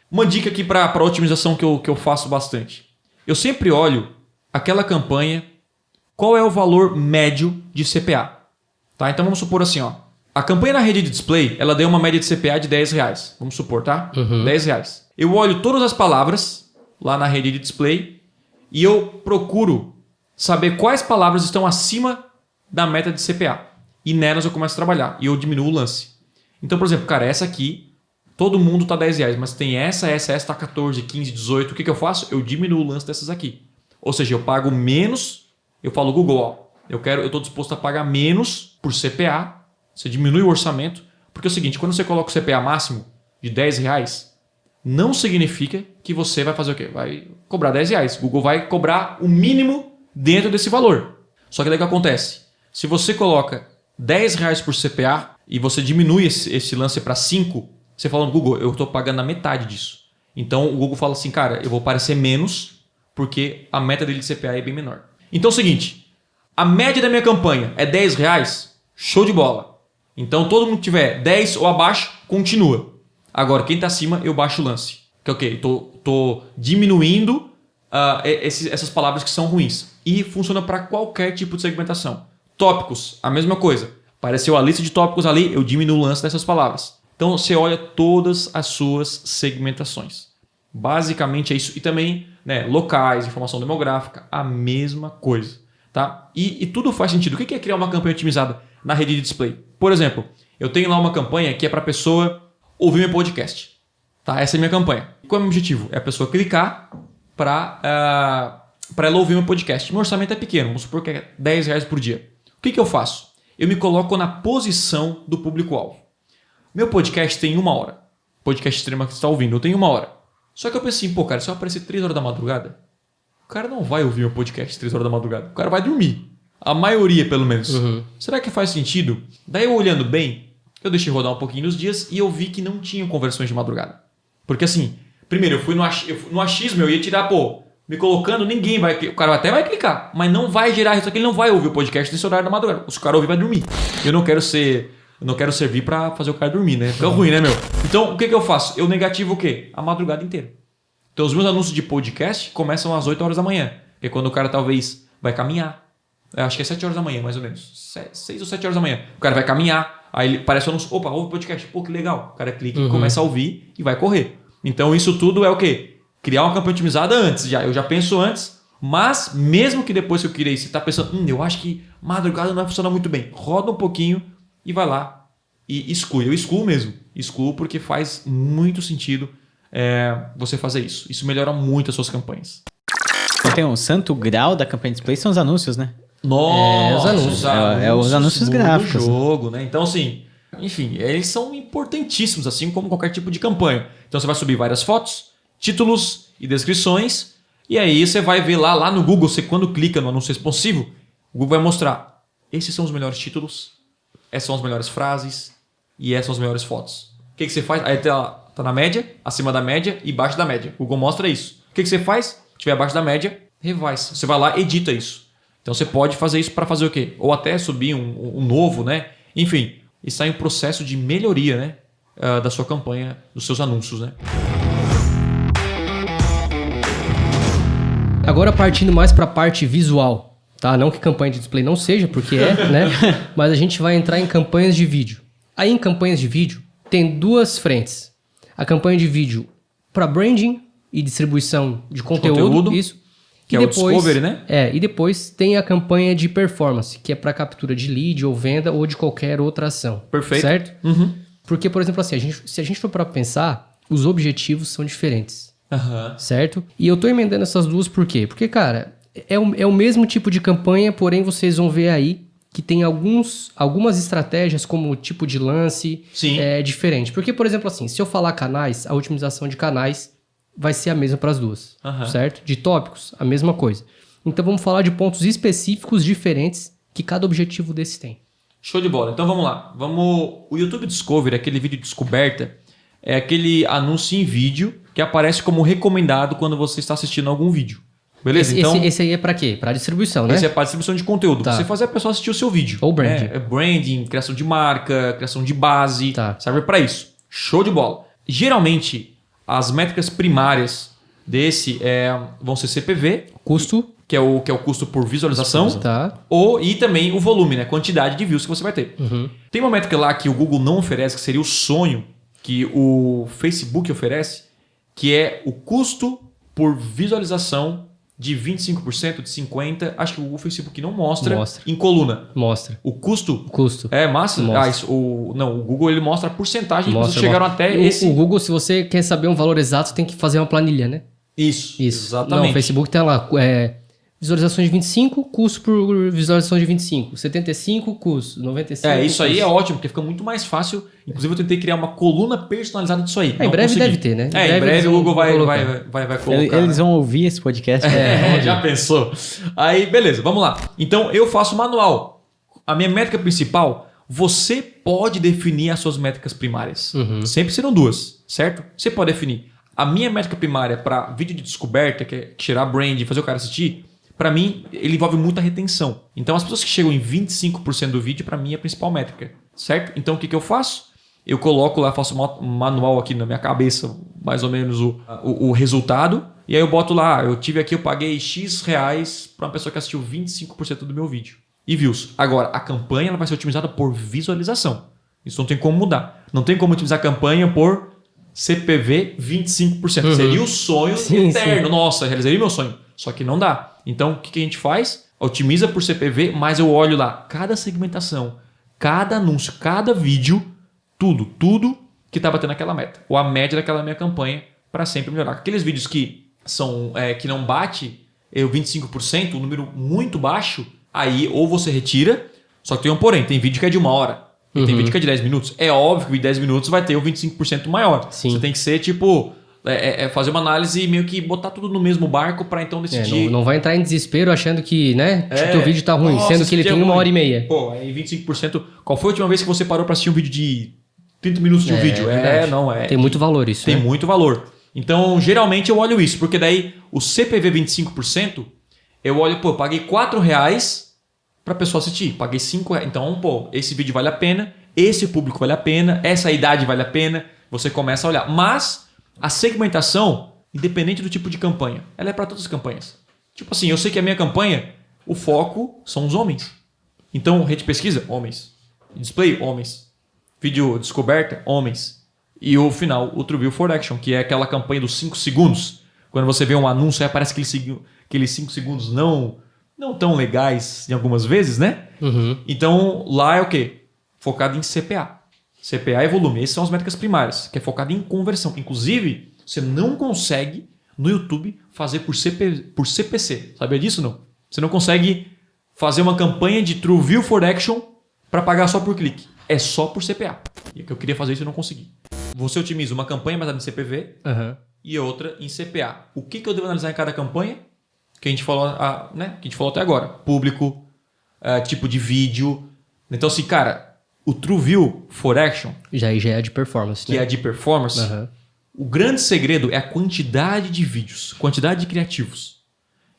Uma dica aqui para otimização que eu faço bastante. Eu sempre olho aquela campanha, qual é o valor médio de CPA. Tá? Então vamos supor assim, a campanha na rede de display, ela deu uma média de CPA de R$10. Vamos supor, tá? R$10. Eu olho todas as palavras lá na rede de display e eu procuro saber quais palavras estão acima da meta de CPA. E nelas eu começo a trabalhar. E eu diminuo o lance. Então, por exemplo, cara, essa aqui, todo mundo tá R$10, mas tem essa tá 14, 15, 18. O que eu faço? Eu diminuo o lance dessas aqui. Ou seja, eu pago menos. Eu falo, Google, eu tô disposto a pagar menos por CPA. Você diminui o orçamento. Porque é o seguinte, quando você coloca o CPA máximo de R$10, não significa que você vai fazer o quê? Vai cobrar R$10. Google vai cobrar o mínimo dentro desse valor. Só que daí o que acontece? Se você coloca R$10 por CPA e você diminui esse lance para 5, você fala no Google, eu estou pagando a metade disso. Então o Google fala assim, cara, eu vou parecer menos porque a meta dele de CPA é bem menor. Então é o seguinte, a média da minha campanha é R$10, show de bola. Então todo mundo que tiver 10 ou abaixo, continua. Agora, quem está acima, eu baixo o lance. Que é o quê? Estou diminuindo essas palavras que são ruins. E funciona para qualquer tipo de segmentação. Tópicos, a mesma coisa. Apareceu a lista de tópicos ali, eu diminuo o lance dessas palavras. Então você olha todas as suas segmentações. Basicamente é isso. E também né, locais, informação demográfica, a mesma coisa. Tá? E tudo faz sentido. O que é criar uma campanha otimizada na rede de display? Por exemplo, eu tenho lá uma campanha que é para a pessoa ouvir meu podcast. Tá? Essa é a minha campanha. Qual é o meu objetivo? É a pessoa clicar para ela ouvir meu podcast. Meu orçamento é pequeno, vamos supor que é R$10 por dia. O que eu faço? Eu me coloco na posição do público-alvo. Meu podcast tem 1 hora. Podcast extrema que você está ouvindo, eu tenho 1 hora. Só que eu pensei, pô, cara, se eu aparecer 3 horas da madrugada, o cara não vai ouvir meu podcast 3 horas da madrugada. O cara vai dormir. A maioria, pelo menos. Será que faz sentido? Daí eu olhando bem, eu deixei rodar um pouquinho nos dias e eu vi que não tinha conversões de madrugada. Porque assim, primeiro, eu fui no achismo, eu ia tirar, pô, me colocando, ninguém vai... O cara até vai clicar, mas não vai gerar isso aqui, ele não vai ouvir o podcast nesse horário da madrugada. Se o cara ouvir, vai dormir. Eu não quero servir pra fazer o cara dormir, né? Fica ruim, né, meu? Então, o que eu faço? Eu negativo o quê? A madrugada inteira. Então, os meus anúncios de podcast começam às 8 horas da manhã. Que é quando o cara talvez vai caminhar. Eu acho que é 7 horas da manhã, mais ou menos. 6 ou 7 horas da manhã. O cara vai caminhar, aí ele parece o anúncio. Opa, ouve o podcast. Pô, que legal. O cara clica e começa a ouvir e vai correr. Então, isso tudo é o quê? Criar uma campanha otimizada antes. Eu já penso antes, mas mesmo que depois que eu criei, você está pensando, eu acho que madrugada não vai funcionar muito bem. Roda um pouquinho e vai lá e exclui. Eu excluo mesmo. Excluo porque faz muito sentido você fazer isso. Isso melhora muito as suas campanhas. Tem um santo grau da campanha display, são os anúncios, né? Nossa, os anúncios. Os anúncios gráficos. Do jogo, né? Então, assim, enfim, eles são importantíssimos, assim como qualquer tipo de campanha. Então, você vai subir várias fotos, títulos e descrições. E aí, você vai ver lá no Google, você quando clica no anúncio responsivo, o Google vai mostrar, esses são os melhores títulos, essas são as melhores frases e essas são as melhores fotos. O que você faz? Aí tá na média, acima da média e baixo da média. O Google mostra isso. O que você faz? Se estiver abaixo da média, revise. Você vai lá e edita isso. Então você pode fazer isso para fazer o quê? Ou até subir um novo, né? Enfim, está em um processo de melhoria, né? Da sua campanha, dos seus anúncios, né? Agora partindo mais para a parte visual, tá? Não que campanha de display não seja, porque né? Mas a gente vai entrar em campanhas de vídeo. Aí em campanhas de vídeo tem 2 frentes. A campanha de vídeo para branding e distribuição de conteúdo, isso. Que é o discovery, né? E depois tem a campanha de performance, que é para captura de lead ou venda ou de qualquer outra ação. Perfeito. Certo? Porque, por exemplo, assim, se a gente for para pensar, os objetivos são diferentes. Certo? E eu tô emendando essas duas por quê? Porque, cara, é o mesmo tipo de campanha, porém vocês vão ver aí que tem algumas estratégias como o tipo de lance diferente. Porque, por exemplo, assim, se eu falar canais, a otimização de canais vai ser a mesma para as duas, certo? De tópicos, a mesma coisa. Então vamos falar de pontos específicos diferentes que cada objetivo desse tem. Show de bola. Então vamos lá. O YouTube Discovery, aquele vídeo de descoberta, é aquele anúncio em vídeo que aparece como recomendado quando você está assistindo algum vídeo. Beleza? Esse aí é para quê? Para distribuição, né? Esse é para distribuição de conteúdo. Tá. Você fazer a pessoa assistir o seu vídeo. Ou branding. Branding, criação de marca, criação de base. Serve para isso. Show de bola. Geralmente, as métricas primárias desse vão ser CPV. Custo. Que é o custo por visualização. Tá. E também o volume, né? Quantidade de views que você vai ter. Tem uma métrica lá que o Google não oferece, que seria o sonho que o Facebook oferece, que é o custo por visualização de 25%, de 50%. Acho que o Facebook não mostra. Em coluna. Mostra. O custo? Custo. É massa? Mostra. O Google ele mostra a porcentagem que vocês chegaram até esse... O Google, se você quer saber um valor exato, você tem que fazer uma planilha, né? Isso. Exatamente. Não, o Facebook tem lá... visualizações de 25, custo por visualização de 25. 75, custo. 95. Isso aí é ótimo, porque fica muito mais fácil. Inclusive, eu tentei criar uma coluna personalizada disso aí. Em breve deve ter, né? Em breve o Google vai colocar. Eles vão ouvir esse podcast. Já pensou? Aí, beleza, vamos lá. Então, eu faço manual. A minha métrica principal, você pode definir as suas métricas primárias. Sempre serão 2, certo? Você pode definir. A minha métrica primária para vídeo de descoberta, que é tirar brand e fazer o cara assistir, para mim, ele envolve muita retenção. Então, as pessoas que chegam em 25% do vídeo, para mim, é a principal métrica, certo? Então, o que eu faço? Eu coloco lá, faço um manual aqui na minha cabeça, mais ou menos o resultado. E aí eu boto lá, eu paguei X reais para uma pessoa que assistiu 25% do meu vídeo. E views. Agora, a campanha ela vai ser otimizada por visualização. Isso não tem como mudar. Não tem como otimizar a campanha por CPV 25%. Seria o sonho eterno. Sim. Nossa, realizaria meu sonho. Só que não dá. Então, o que a gente faz? Otimiza por CPV, mas eu olho lá cada segmentação, cada anúncio, cada vídeo, tudo que tá batendo aquela meta. Ou a média daquela minha campanha para sempre melhorar. Aqueles vídeos que são que não bate 25%, um número muito baixo, aí ou você retira, só que tem um porém, tem vídeo que é de 1 hora, e tem vídeo que é de 10 minutos. É óbvio que em 10 minutos vai ter o 25% maior. Sim. Você tem que ser tipo... fazer uma análise e meio que botar tudo no mesmo barco para então decidir. Não vai entrar em desespero achando que, né, que o vídeo tá ruim, nossa, sendo que ele tem 1h30. Pô, aí 25%. Qual foi a última vez que você parou para assistir um vídeo de 30 minutos de um vídeo? Tem muito valor isso. Tem muito valor. Então, geralmente eu olho isso, porque daí o CPV 25%, eu olho, eu paguei R$4 para a pessoa assistir, paguei R$5. Então, esse vídeo vale a pena, esse público vale a pena, essa idade vale a pena, você começa a olhar. Mas a segmentação, independente do tipo de campanha, ela é para todas as campanhas. Tipo assim, eu sei que a minha campanha, o foco são os homens. Então, rede pesquisa, homens. Display, homens. Vídeo descoberta, homens. E o final, o TrueView for Action, que é aquela campanha dos 5 segundos. Quando você vê um anúncio, aí aparece aqueles 5 segundos não tão legais em algumas vezes, né? Então, lá é o quê? Focado em CPA. CPA e volume. Essas são as métricas primárias, que é focado em conversão. Inclusive, você não consegue no YouTube fazer por CPC. Sabia disso, não? Você não consegue fazer uma campanha de TrueView for Action para pagar só por clique. É só por CPA. E é que eu queria fazer isso e não consegui. Você otimiza uma campanha baseada em CPV e outra em CPA. O que eu devo analisar em cada campanha? Que a gente falou, que a gente falou até agora. Público, tipo de vídeo. Então, assim, cara, o TrueView for Action... Já é de performance, que é de performance. O grande segredo é a quantidade de vídeos, quantidade de criativos.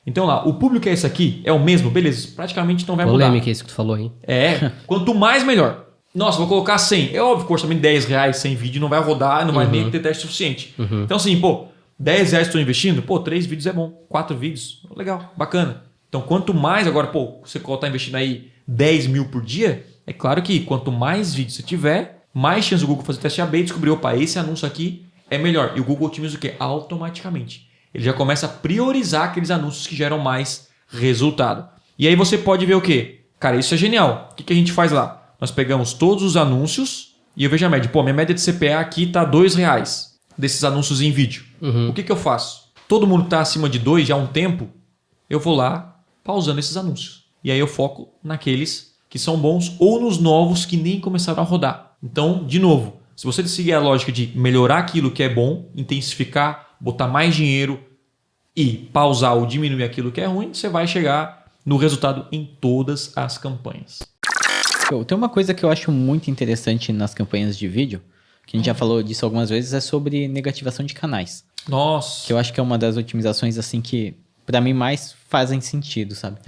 Então lá, o público é esse aqui, é o mesmo, beleza, praticamente não vai mudar. Polêmica isso que tu falou, hein? Quanto mais melhor. Nossa, vou colocar 100. É óbvio que o orçamento de R$10 sem vídeo não vai rodar, não vai nem ter teste suficiente. Então assim, R$10 estou investindo, 3 vídeos é bom, 4 vídeos, legal, bacana. Então quanto mais agora, você está investindo aí 10 mil por dia, é claro que quanto mais vídeos você tiver, mais chance do Google fazer teste AB e descobrir, esse anúncio aqui é melhor. E o Google otimiza o quê? Automaticamente. Ele já começa a priorizar aqueles anúncios que geram mais resultado. E aí você pode ver o quê? Cara, isso é genial. O que a gente faz lá? Nós pegamos todos os anúncios e eu vejo a média. Minha média de CPA aqui está R$2 desses anúncios em vídeo. O que eu faço? Todo mundo está acima de 2 já há um tempo, eu vou lá pausando esses anúncios. E aí eu foco naqueles que são bons ou nos novos que nem começaram a rodar. Então, de novo, se você seguir a lógica de melhorar aquilo que é bom, intensificar, botar mais dinheiro e pausar ou diminuir aquilo que é ruim, você vai chegar no resultado em todas as campanhas. Tem uma coisa que eu acho muito interessante nas campanhas de vídeo, que a gente já falou disso algumas vezes, é sobre negativação de canais. Nossa! Que eu acho que é uma das otimizações assim que, pra mim, mais fazem sentido, sabe?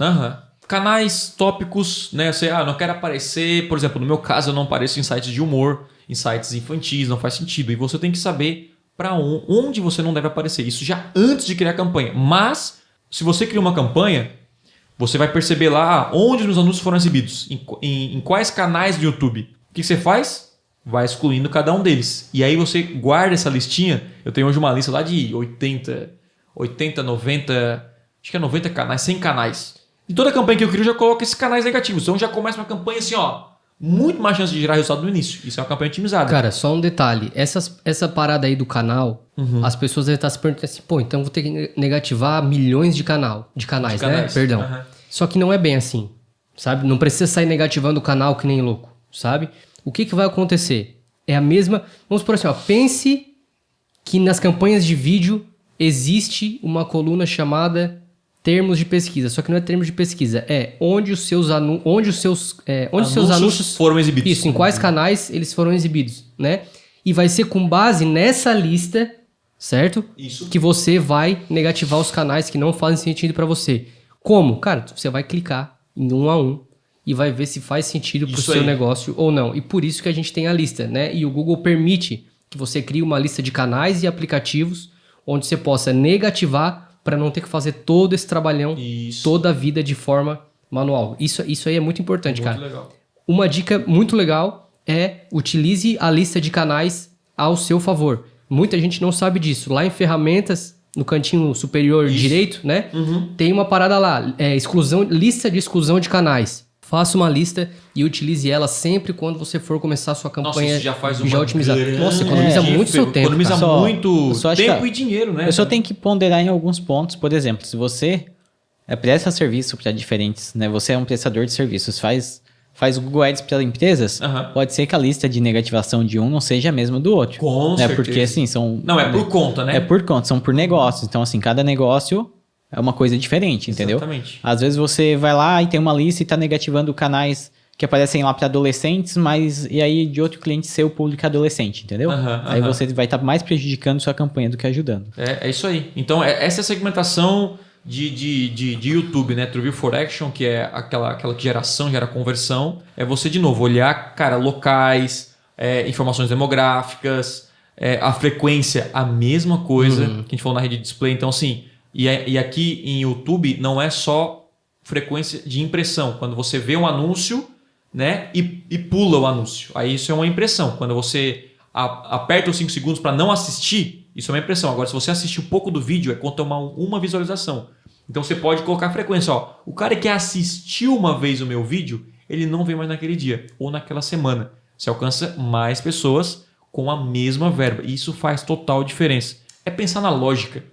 Canais, tópicos, né? Você, não quero aparecer, por exemplo, no meu caso eu não apareço em sites de humor, em sites infantis, não faz sentido. E você tem que saber para onde você não deve aparecer. Isso já antes de criar a campanha. Mas, se você cria uma campanha, você vai perceber lá onde os meus anúncios foram exibidos, em quais canais do YouTube. O que você faz? Vai excluindo cada um deles. E aí você guarda essa listinha. Eu tenho hoje uma lista lá de 80, 90, acho que é 90 canais, 100 canais. E toda campanha que eu crio, eu já coloco esses canais negativos. Então já começa uma campanha assim, muito mais chance de gerar resultado no início. Isso é uma campanha otimizada. Cara, só um detalhe. Essa parada aí do canal, as pessoas devem estar se perguntando assim, então eu vou ter que negativar milhões de canais, né? Perdão. Só que não é bem assim, sabe? Não precisa sair negativando o canal que nem louco, sabe? O que vai acontecer? É a mesma... Vamos supor assim, pense que nas campanhas de vídeo existe uma coluna chamada termos de pesquisa. Só que não é termos de pesquisa, é onde os seus anúncios foram exibidos. Isso, em quais canais eles foram exibidos, né? E vai ser com base nessa lista, certo? Isso. Que você vai negativar os canais que não fazem sentido para você. Como? Cara, você vai clicar em um a um e vai ver se faz sentido para o seu negócio ou não. E por isso que a gente tem a lista, né? E o Google permite que você crie uma lista de canais e aplicativos onde você possa negativar para não ter que fazer todo esse trabalhão, toda a vida de forma manual. Isso aí é muito importante, muito cara. Legal. Uma dica muito legal é utilize a lista de canais ao seu favor. Muita gente não sabe disso. Lá em ferramentas, no cantinho superior direito, né? Tem uma parada lá, lista de exclusão de canais. Faça uma lista e utilize ela sempre quando você for começar a sua campanha. Nossa, isso já faz uma otimizar. grande... Nossa, economiza muito seu tempo. Economiza cara. muito tempo e dinheiro, né? Eu só tenho que ponderar em alguns pontos. Por exemplo, se você presta serviço para diferentes, né? Você é um prestador de serviços, faz Google Ads para empresas, pode ser que a lista de negativação de um não seja a mesma do outro. Com certeza. Porque assim, são... Não, é por conta, né? É por conta, são por negócios. Então assim, cada negócio é uma coisa diferente, entendeu? Exatamente. Às vezes você vai lá e tem uma lista e está negativando canais que aparecem lá para adolescentes, mas e aí de outro cliente seu público adolescente, entendeu? Aí você vai estar mais prejudicando sua campanha do que ajudando. É isso aí. Então, essa é a segmentação de YouTube, né? True View for Action, que é aquela que gera conversão. É você, de novo, olhar, cara, locais, informações demográficas, a frequência, a mesma coisa que a gente falou na rede de display. Então, assim, e aqui em YouTube não é só frequência de impressão. Quando você vê um anúncio, né? E pula o anúncio. Aí isso é uma impressão. Quando você aperta os 5 segundos para não assistir, isso é uma impressão. Agora, se você assistir um pouco do vídeo, é quanto uma visualização. Então você pode colocar a frequência. Ó, o cara que assistiu uma vez o meu vídeo, ele não vem mais naquele dia ou naquela semana. Você alcança mais pessoas com a mesma verba. E isso faz total diferença. É pensar na lógica.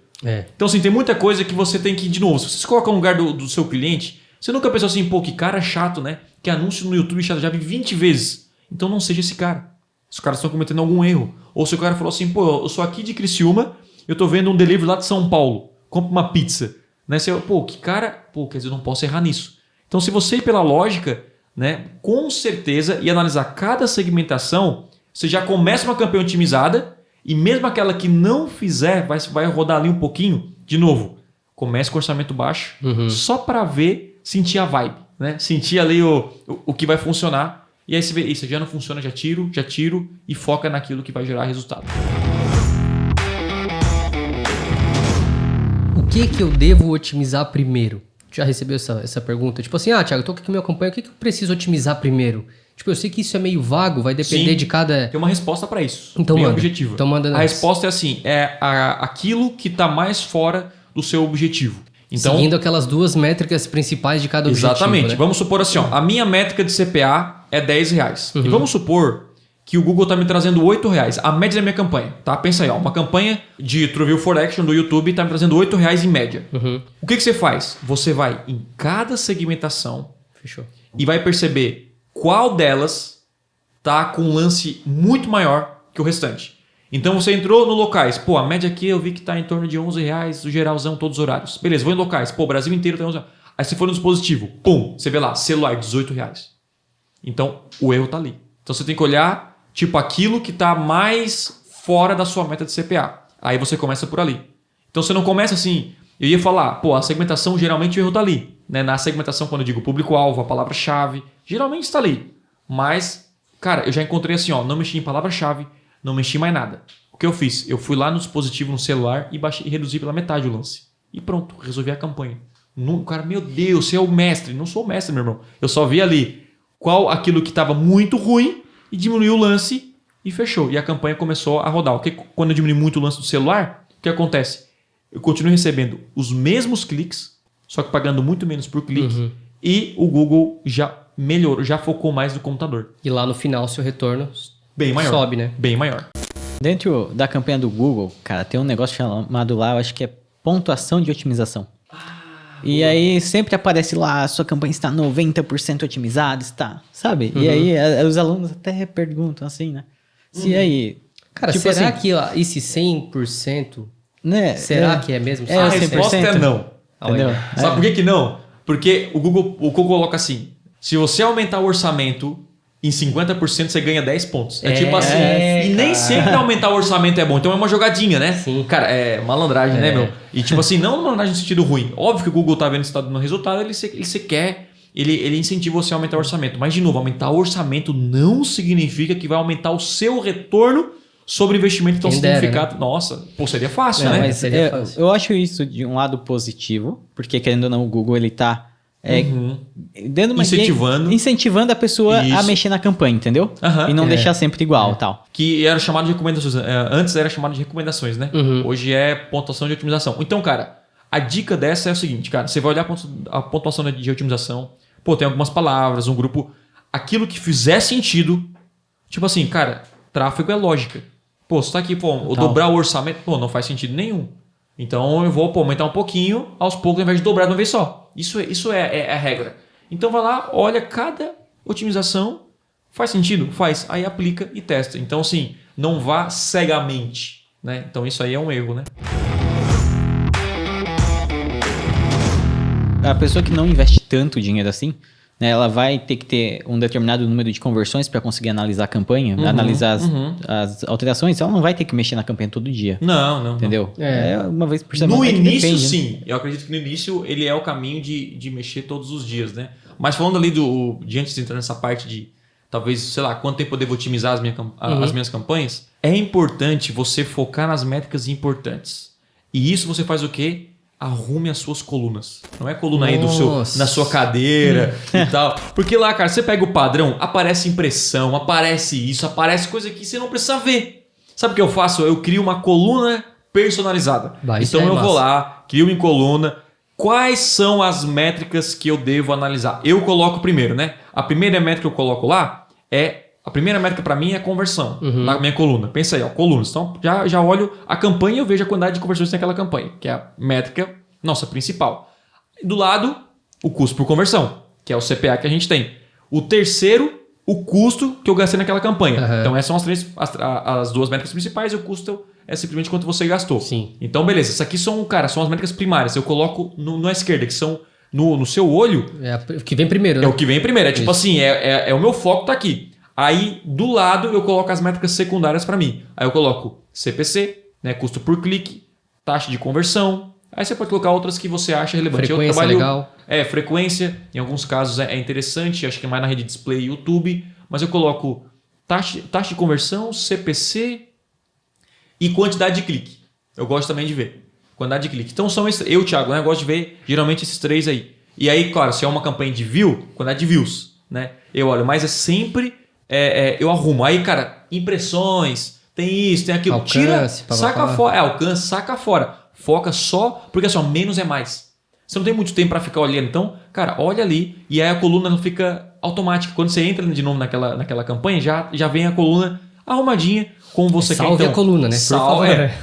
Então, assim, tem muita coisa que você tem que, de novo, se você se coloca no lugar do seu cliente, você nunca pensou assim, pô, que cara chato, né? Que anúncio no YouTube já vi 20 vezes. Então não seja esse cara. Os caras estão cometendo algum erro. Ou se o cara falou assim, pô, eu sou aqui de Criciúma, eu tô vendo um delivery lá de São Paulo, compra uma pizza. Né? Você, pô, que cara, pô, quer dizer, eu não posso errar nisso. Então se você ir pela lógica, né, com certeza, e analisar cada segmentação, você já começa uma campanha otimizada e mesmo aquela que não fizer, vai rodar ali um pouquinho, de novo, comece com orçamento baixo, só para ver, sentir a vibe, né? Sentir ali o que vai funcionar. E aí você vê, isso já não funciona, já tiro e foca naquilo que vai gerar resultado. O que eu devo otimizar primeiro? Já recebeu essa pergunta? Tipo assim, Thiago, eu tô aqui com minha campanha, o que eu preciso otimizar primeiro? Tipo, eu sei que isso é meio vago, vai depender de cada... Tem uma resposta para isso. Então bem manda. Objetivo. Então manda. A resposta é assim, aquilo que está mais fora do seu objetivo. Então, seguindo aquelas duas métricas principais de cada objetivo. Exatamente. Né? Vamos supor assim, a minha métrica de CPA é R$10. E vamos supor que o Google está me trazendo R$8. A média da minha campanha, tá? Pensa aí, uma campanha de True View for Action do YouTube está me trazendo R$8 em média. O que você faz? Você vai em cada segmentação e vai perceber qual delas tá com um lance muito maior que o restante. Então você entrou no locais. Pô, a média aqui eu vi que está em torno de R$11, o geralzão, todos os horários. Beleza, vou em locais. Pô, o Brasil inteiro tem R$11. Aí você for no dispositivo. Pum, você vê lá, celular, R$18. Então, o erro tá ali. Então você tem que olhar, tipo, aquilo que está mais fora da sua meta de CPA. Aí você começa por ali. Então você não começa assim... Eu ia falar, pô, a segmentação, geralmente o erro tá ali. Né? Na segmentação, quando eu digo público-alvo, a palavra-chave, geralmente está ali. Mas, cara, eu já encontrei assim, não mexi em palavra-chave, não mexi mais nada. O que eu fiz? Eu fui lá no dispositivo, no celular e reduzi pela metade o lance. E pronto, resolvi a campanha. O cara, meu Deus, você é o mestre. Não sou o mestre, meu irmão. Eu só vi ali aquilo que estava muito ruim e diminuiu o lance e fechou. E a campanha começou a rodar. Porque quando eu diminui muito o lance do celular, o que acontece? Eu continuo recebendo os mesmos cliques, só que pagando muito menos por clique. E o Google já melhorou, já focou mais no computador. E lá no final, seu retorno bem maior. Sobe, né? Bem maior. Dentro da campanha do Google, cara, tem um negócio chamado lá, eu acho que é pontuação de otimização. E aí sempre aparece lá, sua campanha está 90% otimizada, está, sabe? E aí os alunos até perguntam assim, né? Se aí... Cara, tipo será assim, que esse 100%... né? Será que é mesmo? A resposta é não. Entendeu? Sabe por que não? Porque o Google coloca assim, se você aumentar o orçamento em 50%, você ganha 10 pontos. É tipo assim. E nem sempre aumentar o orçamento é bom. Então é uma jogadinha, né? Sim. Cara, é malandragem, né, meu? E tipo assim, não malandragem no sentido ruim. Óbvio que o Google tá vendo se tá dando resultado, ele incentiva você a aumentar o orçamento. Mas, de novo, aumentar o orçamento não significa que vai aumentar o seu retorno sobre investimento tão significado. Né? Nossa, pô, seria fácil, né? Mas seria fácil. Eu acho isso de um lado positivo, porque querendo ou não, o Google ele tá dando uma incentivando a pessoa a mexer na campanha, entendeu? E não deixar sempre igual, tal. Que era chamado de recomendações. Antes era chamado de recomendações, né? Hoje é pontuação de otimização. Então, cara, a dica dessa é o seguinte, cara. Você vai olhar a pontuação de otimização. Pô, tem algumas palavras, um grupo. Aquilo que fizer sentido. Tipo assim, cara, tráfego é lógica. Pô, você tá aqui, pô, dobrar o orçamento. Pô, não faz sentido nenhum. Então eu vou aumentar um pouquinho aos poucos ao invés de dobrar de uma vez só. Isso é a regra. Então vai lá, olha cada otimização. Faz sentido? Faz. Aí aplica e testa. Então assim, não vá cegamente, né? Então isso aí é um erro, né? A pessoa que não investe tanto dinheiro assim, né, ela vai ter que ter um determinado número de conversões para conseguir analisar a campanha, analisar as alterações. Ela não vai ter que mexer na campanha todo dia. Não. Entendeu? É uma vez por semana. No início, depende, sim. Né? Eu acredito que no início ele é o caminho de mexer todos os dias, né? Mas falando ali de antes de entrar nessa parte de talvez, sei lá, quanto tempo eu devo otimizar as minhas campanhas, é importante você focar nas métricas importantes. E isso você faz o quê? Arrume as suas colunas. Não é coluna aí na sua cadeira e tal. Porque lá, cara, você pega o padrão, aparece impressão, aparece isso, aparece coisa que você não precisa ver. Sabe o que eu faço? Eu crio uma coluna personalizada. Então eu vou lá, crio em coluna. Quais são as métricas que eu devo analisar? Eu coloco primeiro, né? A primeira métrica que eu coloco lá a primeira métrica para mim é a conversão na minha coluna. Pensa aí, ó, colunas. Então já olho a campanha e eu vejo a quantidade de conversões que tem aquela campanha, que é a métrica nossa principal. Do lado, o custo por conversão, que é o CPA que a gente tem. O terceiro, o custo que eu gastei naquela campanha. Então essas são as duas métricas principais e o custo é simplesmente quanto você gastou. Sim. Então beleza, essas aqui são as métricas primárias. Eu coloco na esquerda, que são no seu olho. É o que vem primeiro, né? É o que vem primeiro. É tipo assim, é o meu foco tá aqui. Aí, do lado, eu coloco as métricas secundárias para mim. Aí eu coloco CPC, né, custo por clique, taxa de conversão. Aí você pode colocar outras que você acha relevante. Frequência legal. Frequência. Em alguns casos é interessante. Acho que é mais na rede display e YouTube. Mas eu coloco taxa de conversão, CPC e quantidade de clique. Eu gosto também de ver. Quantidade de clique. Então são esses. Eu, Thiago, né, gosto de ver geralmente esses três aí. E aí, claro, se é uma campanha de view, quantidade de views, né? Eu olho, mas é sempre... eu arrumo. Aí, cara, impressões, tem isso, tem aquilo. Alcance, tira, saca fora. Alcance, saca fora. Foca só, porque assim, menos é mais. Você não tem muito tempo para ficar olhando. Então, cara, olha ali e aí a coluna não fica automática. Quando você entra de novo naquela campanha, já vem a coluna arrumadinha como você quer. Salve a coluna, né?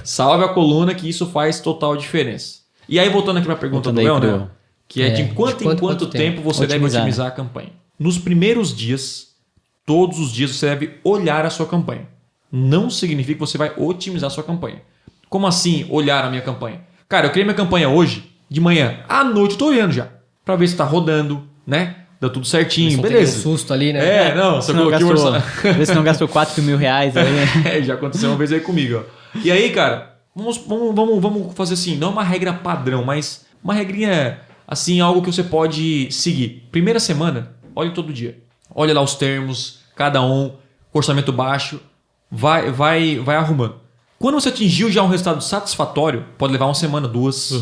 Salve a coluna, que isso faz total diferença. E aí, voltando aqui para a pergunta do Léo, né? Que é de quanto em quanto tempo você deve otimizar a campanha. Nos primeiros dias, todos os dias você deve olhar a sua campanha. Não significa que você vai otimizar a sua campanha. Como assim olhar a minha campanha? Cara, eu criei minha campanha hoje, de manhã. À noite eu estou olhando já. Para ver se está rodando, né? Deu tudo certinho, beleza. Um susto ali, né? Você coloquei vê se não gastou 4 mil reais. Aí, né? Já aconteceu uma vez aí comigo. Ó. E aí, cara, vamos fazer assim, não uma regra padrão, mas uma regrinha, assim, algo que você pode seguir. Primeira semana, olhe todo dia. Olha lá os termos, cada um, orçamento baixo, vai arrumando. Quando você atingiu já um resultado satisfatório, pode levar uma semana, duas.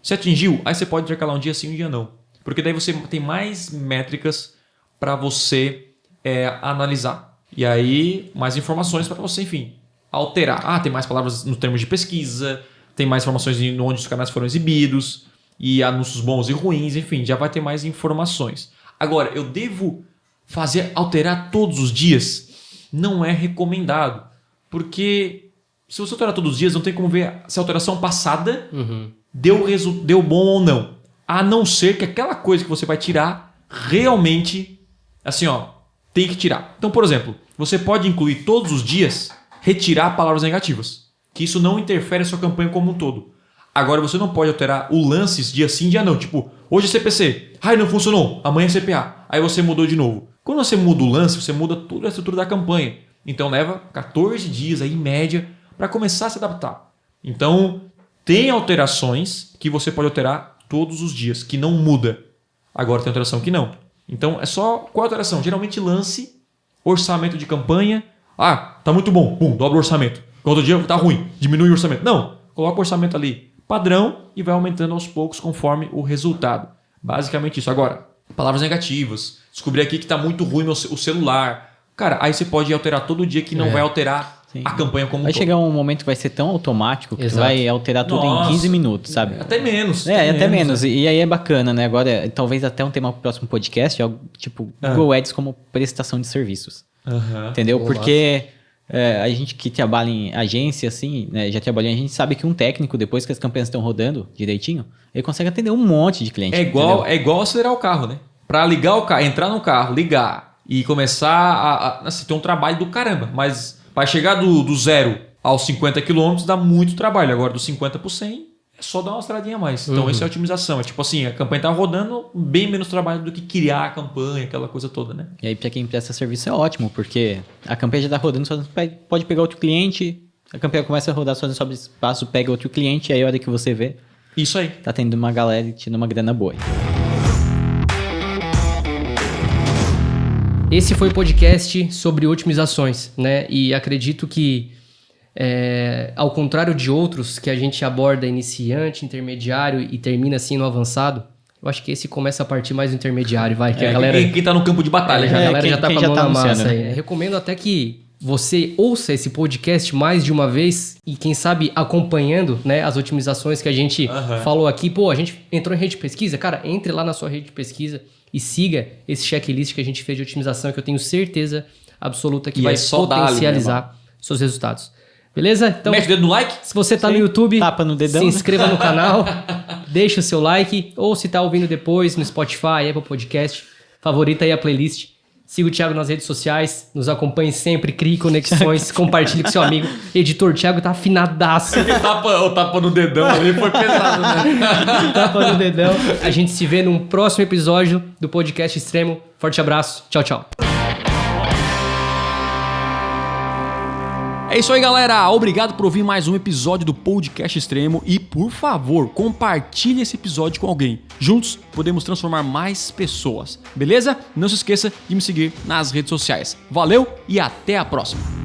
Se atingiu, aí você pode intercalar um dia sim, um dia não. Porque daí você tem mais métricas para você analisar. E aí, mais informações para você, enfim, alterar. Tem mais palavras no termos de pesquisa, tem mais informações de onde os canais foram exibidos, e anúncios bons e ruins, enfim, já vai ter mais informações. Agora, eu devo alterar todos os dias? Não é recomendado. Porque se você alterar todos os dias, não tem como ver se a alteração passada deu bom ou não. A não ser que aquela coisa que você vai tirar realmente, assim, tem que tirar. Então, por exemplo, você pode incluir todos os dias, retirar palavras negativas. Que isso não interfere na sua campanha como um todo. Agora, você não pode alterar o lances dia sim, dia não. Tipo, hoje é CPC. Não funcionou. Amanhã é CPA. Aí você mudou de novo. Quando você muda o lance, você muda toda a estrutura da campanha. Então, leva 14 dias aí, em média, para começar a se adaptar. Então, tem alterações que você pode alterar todos os dias, que não muda. Agora, tem alteração que não. Então, é só qual alteração? Geralmente, lance, orçamento de campanha. Tá muito bom. Pum, dobra o orçamento. Outro dia tá ruim. Diminui o orçamento. Não, coloca o orçamento ali padrão e vai aumentando aos poucos conforme o resultado. Basicamente isso. Agora, palavras negativas. Descobri aqui que tá muito ruim o celular. Cara, aí você pode alterar todo dia que não vai alterar a campanha como um Vai todo. chegar um momento que vai ser tão automático que tu Exato. vai alterar tudo em 15 minutos, sabe? Até menos. Até menos. E aí é bacana, né? Agora, talvez até um tema pro próximo podcast, algo tipo Google Ads como prestação de serviços. Entendeu? Boa, porque a gente que trabalha em agência, assim, né, já trabalhou, a gente sabe que um técnico, depois que as campanhas estão rodando direitinho, ele consegue atender um monte de cliente. É igual acelerar o carro, né? Pra ligar o carro, entrar no carro, ligar e começar assim, ter um trabalho do caramba. Mas para chegar do 0 aos 50 km dá muito trabalho. Agora do 50 por 100 é só dar uma estradinha a mais. Então isso é otimização. É tipo assim, a campanha tá rodando bem menos trabalho do que criar a campanha, aquela coisa toda, né? E aí pra quem presta serviço é ótimo, porque a campanha já tá rodando, só pode pegar outro cliente, a campanha começa a rodar, só sobe espaço, pega outro cliente, e aí a hora que você vê, Isso aí. tá tendo uma galera e tendo uma grana boa. Esse foi o podcast sobre otimizações, né? E acredito que, ao contrário de outros que a gente aborda iniciante, intermediário e termina assim no avançado, eu acho que esse começa a partir mais do intermediário, vai. Que a galera, Quem tá no campo de batalha já. a galera já tá quem com a já mão tá na massa anunciando, aí. né? Né? Recomendo até que você ouça esse podcast mais de uma vez e quem sabe acompanhando, né, as otimizações que a gente falou aqui. Pô, a gente entrou em rede de pesquisa? Cara, entre lá na sua rede de pesquisa e siga esse checklist que a gente fez de otimização, que eu tenho certeza absoluta que E vai é só potencializar seus resultados. Beleza? Então, Mete o dedo no like. se você tá Sim. no YouTube, Tapa no dedão, se né? inscreva no canal, deixa o seu like, ou se tá ouvindo depois no Spotify, Apple Podcast, favorita aí a playlist. Siga o Thiago nas redes sociais, nos acompanhe sempre, crie conexões, compartilhe com seu amigo. Editor, o Thiago tá afinadaço. O tapa no dedão ali foi pesado, né? Tapa no dedão. A gente se vê num próximo episódio do Podcast Extremo. Forte abraço. Tchau, tchau. É isso aí, galera. Obrigado por ouvir mais um episódio do Podcast Extremo e, por favor, compartilhe esse episódio com alguém. Juntos, podemos transformar mais pessoas. Beleza? Não se esqueça de me seguir nas redes sociais. Valeu e até a próxima.